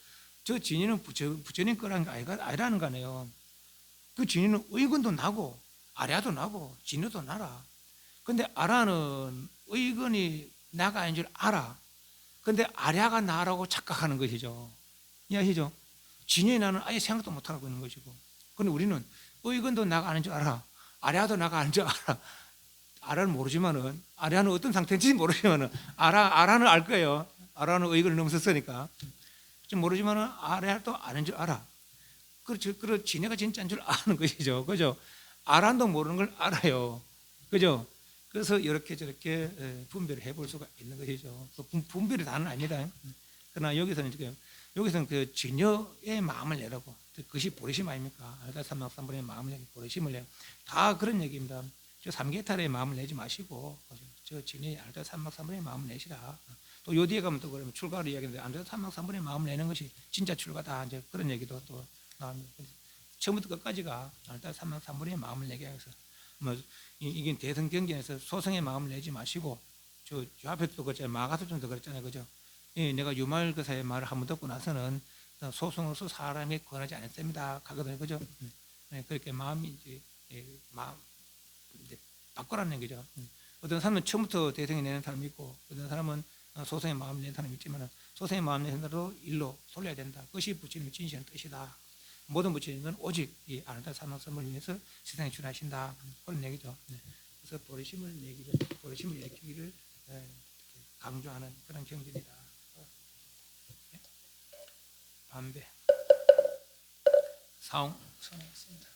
저 진여는 부처님 거라는 거 아니라는 거 아니에요. 그 진여는 의근도 나고 아랴도 나고 진여도 나라. 근데 아라는 의건이 나가 아닌 줄 알아. 근데 아랴가 나라고 착각하는 것이죠. 이해하시죠? 진여의 나는 아예 생각도 못하고 있는 것이고. 근데 우리는 의건도 나가 아닌 줄 알아. 아랴도 나가 아닌 줄 알아. 아라는 모르지만은, 아랴는 어떤 상태인지 모르지만은, 아라는 알 거예요. 아라는 의건을 넘었으니까. 좀 모르지만은, 아랴도 아는 줄 알아. 그렇죠. 진여가 진짜인 줄 아는 것이죠. 그죠? 아란도 모르는 걸 알아요. 그죠? 그래서 이렇게 저렇게 분별을 해볼 수가 있는 것이죠. 분별이 다는 아닙니다. 그러나 여기서는 그 진여의 마음을 내라고. 그것이 보리심 아닙니까? 알다 삼막삼분의 마음을 내고 보리심을 내고 다 그런 얘기입니다. 저 삼계탈의 마음을 내지 마시고 저 진여의 알다 삼막삼분의 마음을 내시라. 또 요 뒤에 가면 또 그러면 출가를 이야기하는데 알다 삼막삼분의 마음을 내는 것이 진짜 출가다. 이제 그런 얘기도 또 나옵니다. 처음부터 끝까지가 알다 삼막삼분의 마음을 내게 해서 이게 대성경전에서 소성의 마음을 내지 마시고 저 앞에도 그랬잖아요. 마가서전도 그랬잖아요, 그죠? 내가 유말거사의 말을 한번 듣고 나서는 소성으로서 사람에 권하지 않았습니다. 가거든요, 그죠? 그렇게 마음이 이제 바꾸라는 얘기죠. 어떤 사람은 처음부터 대성이 내는 사람이 있고 어떤 사람은 소성의 마음을 내는 사람이 있지만 소성의 마음을 내는 대로 일로 돌려야 된다. 그것이 부처님의 진실한 뜻이다. 모든 부처님은 오직 이 아르다 삼막삼을 위해서 세상에 출하신다. 그런 얘기죠. 그래서 보리심을 내기를 강조하는 그런 경전이다. 반배 사옹 선언했습니다.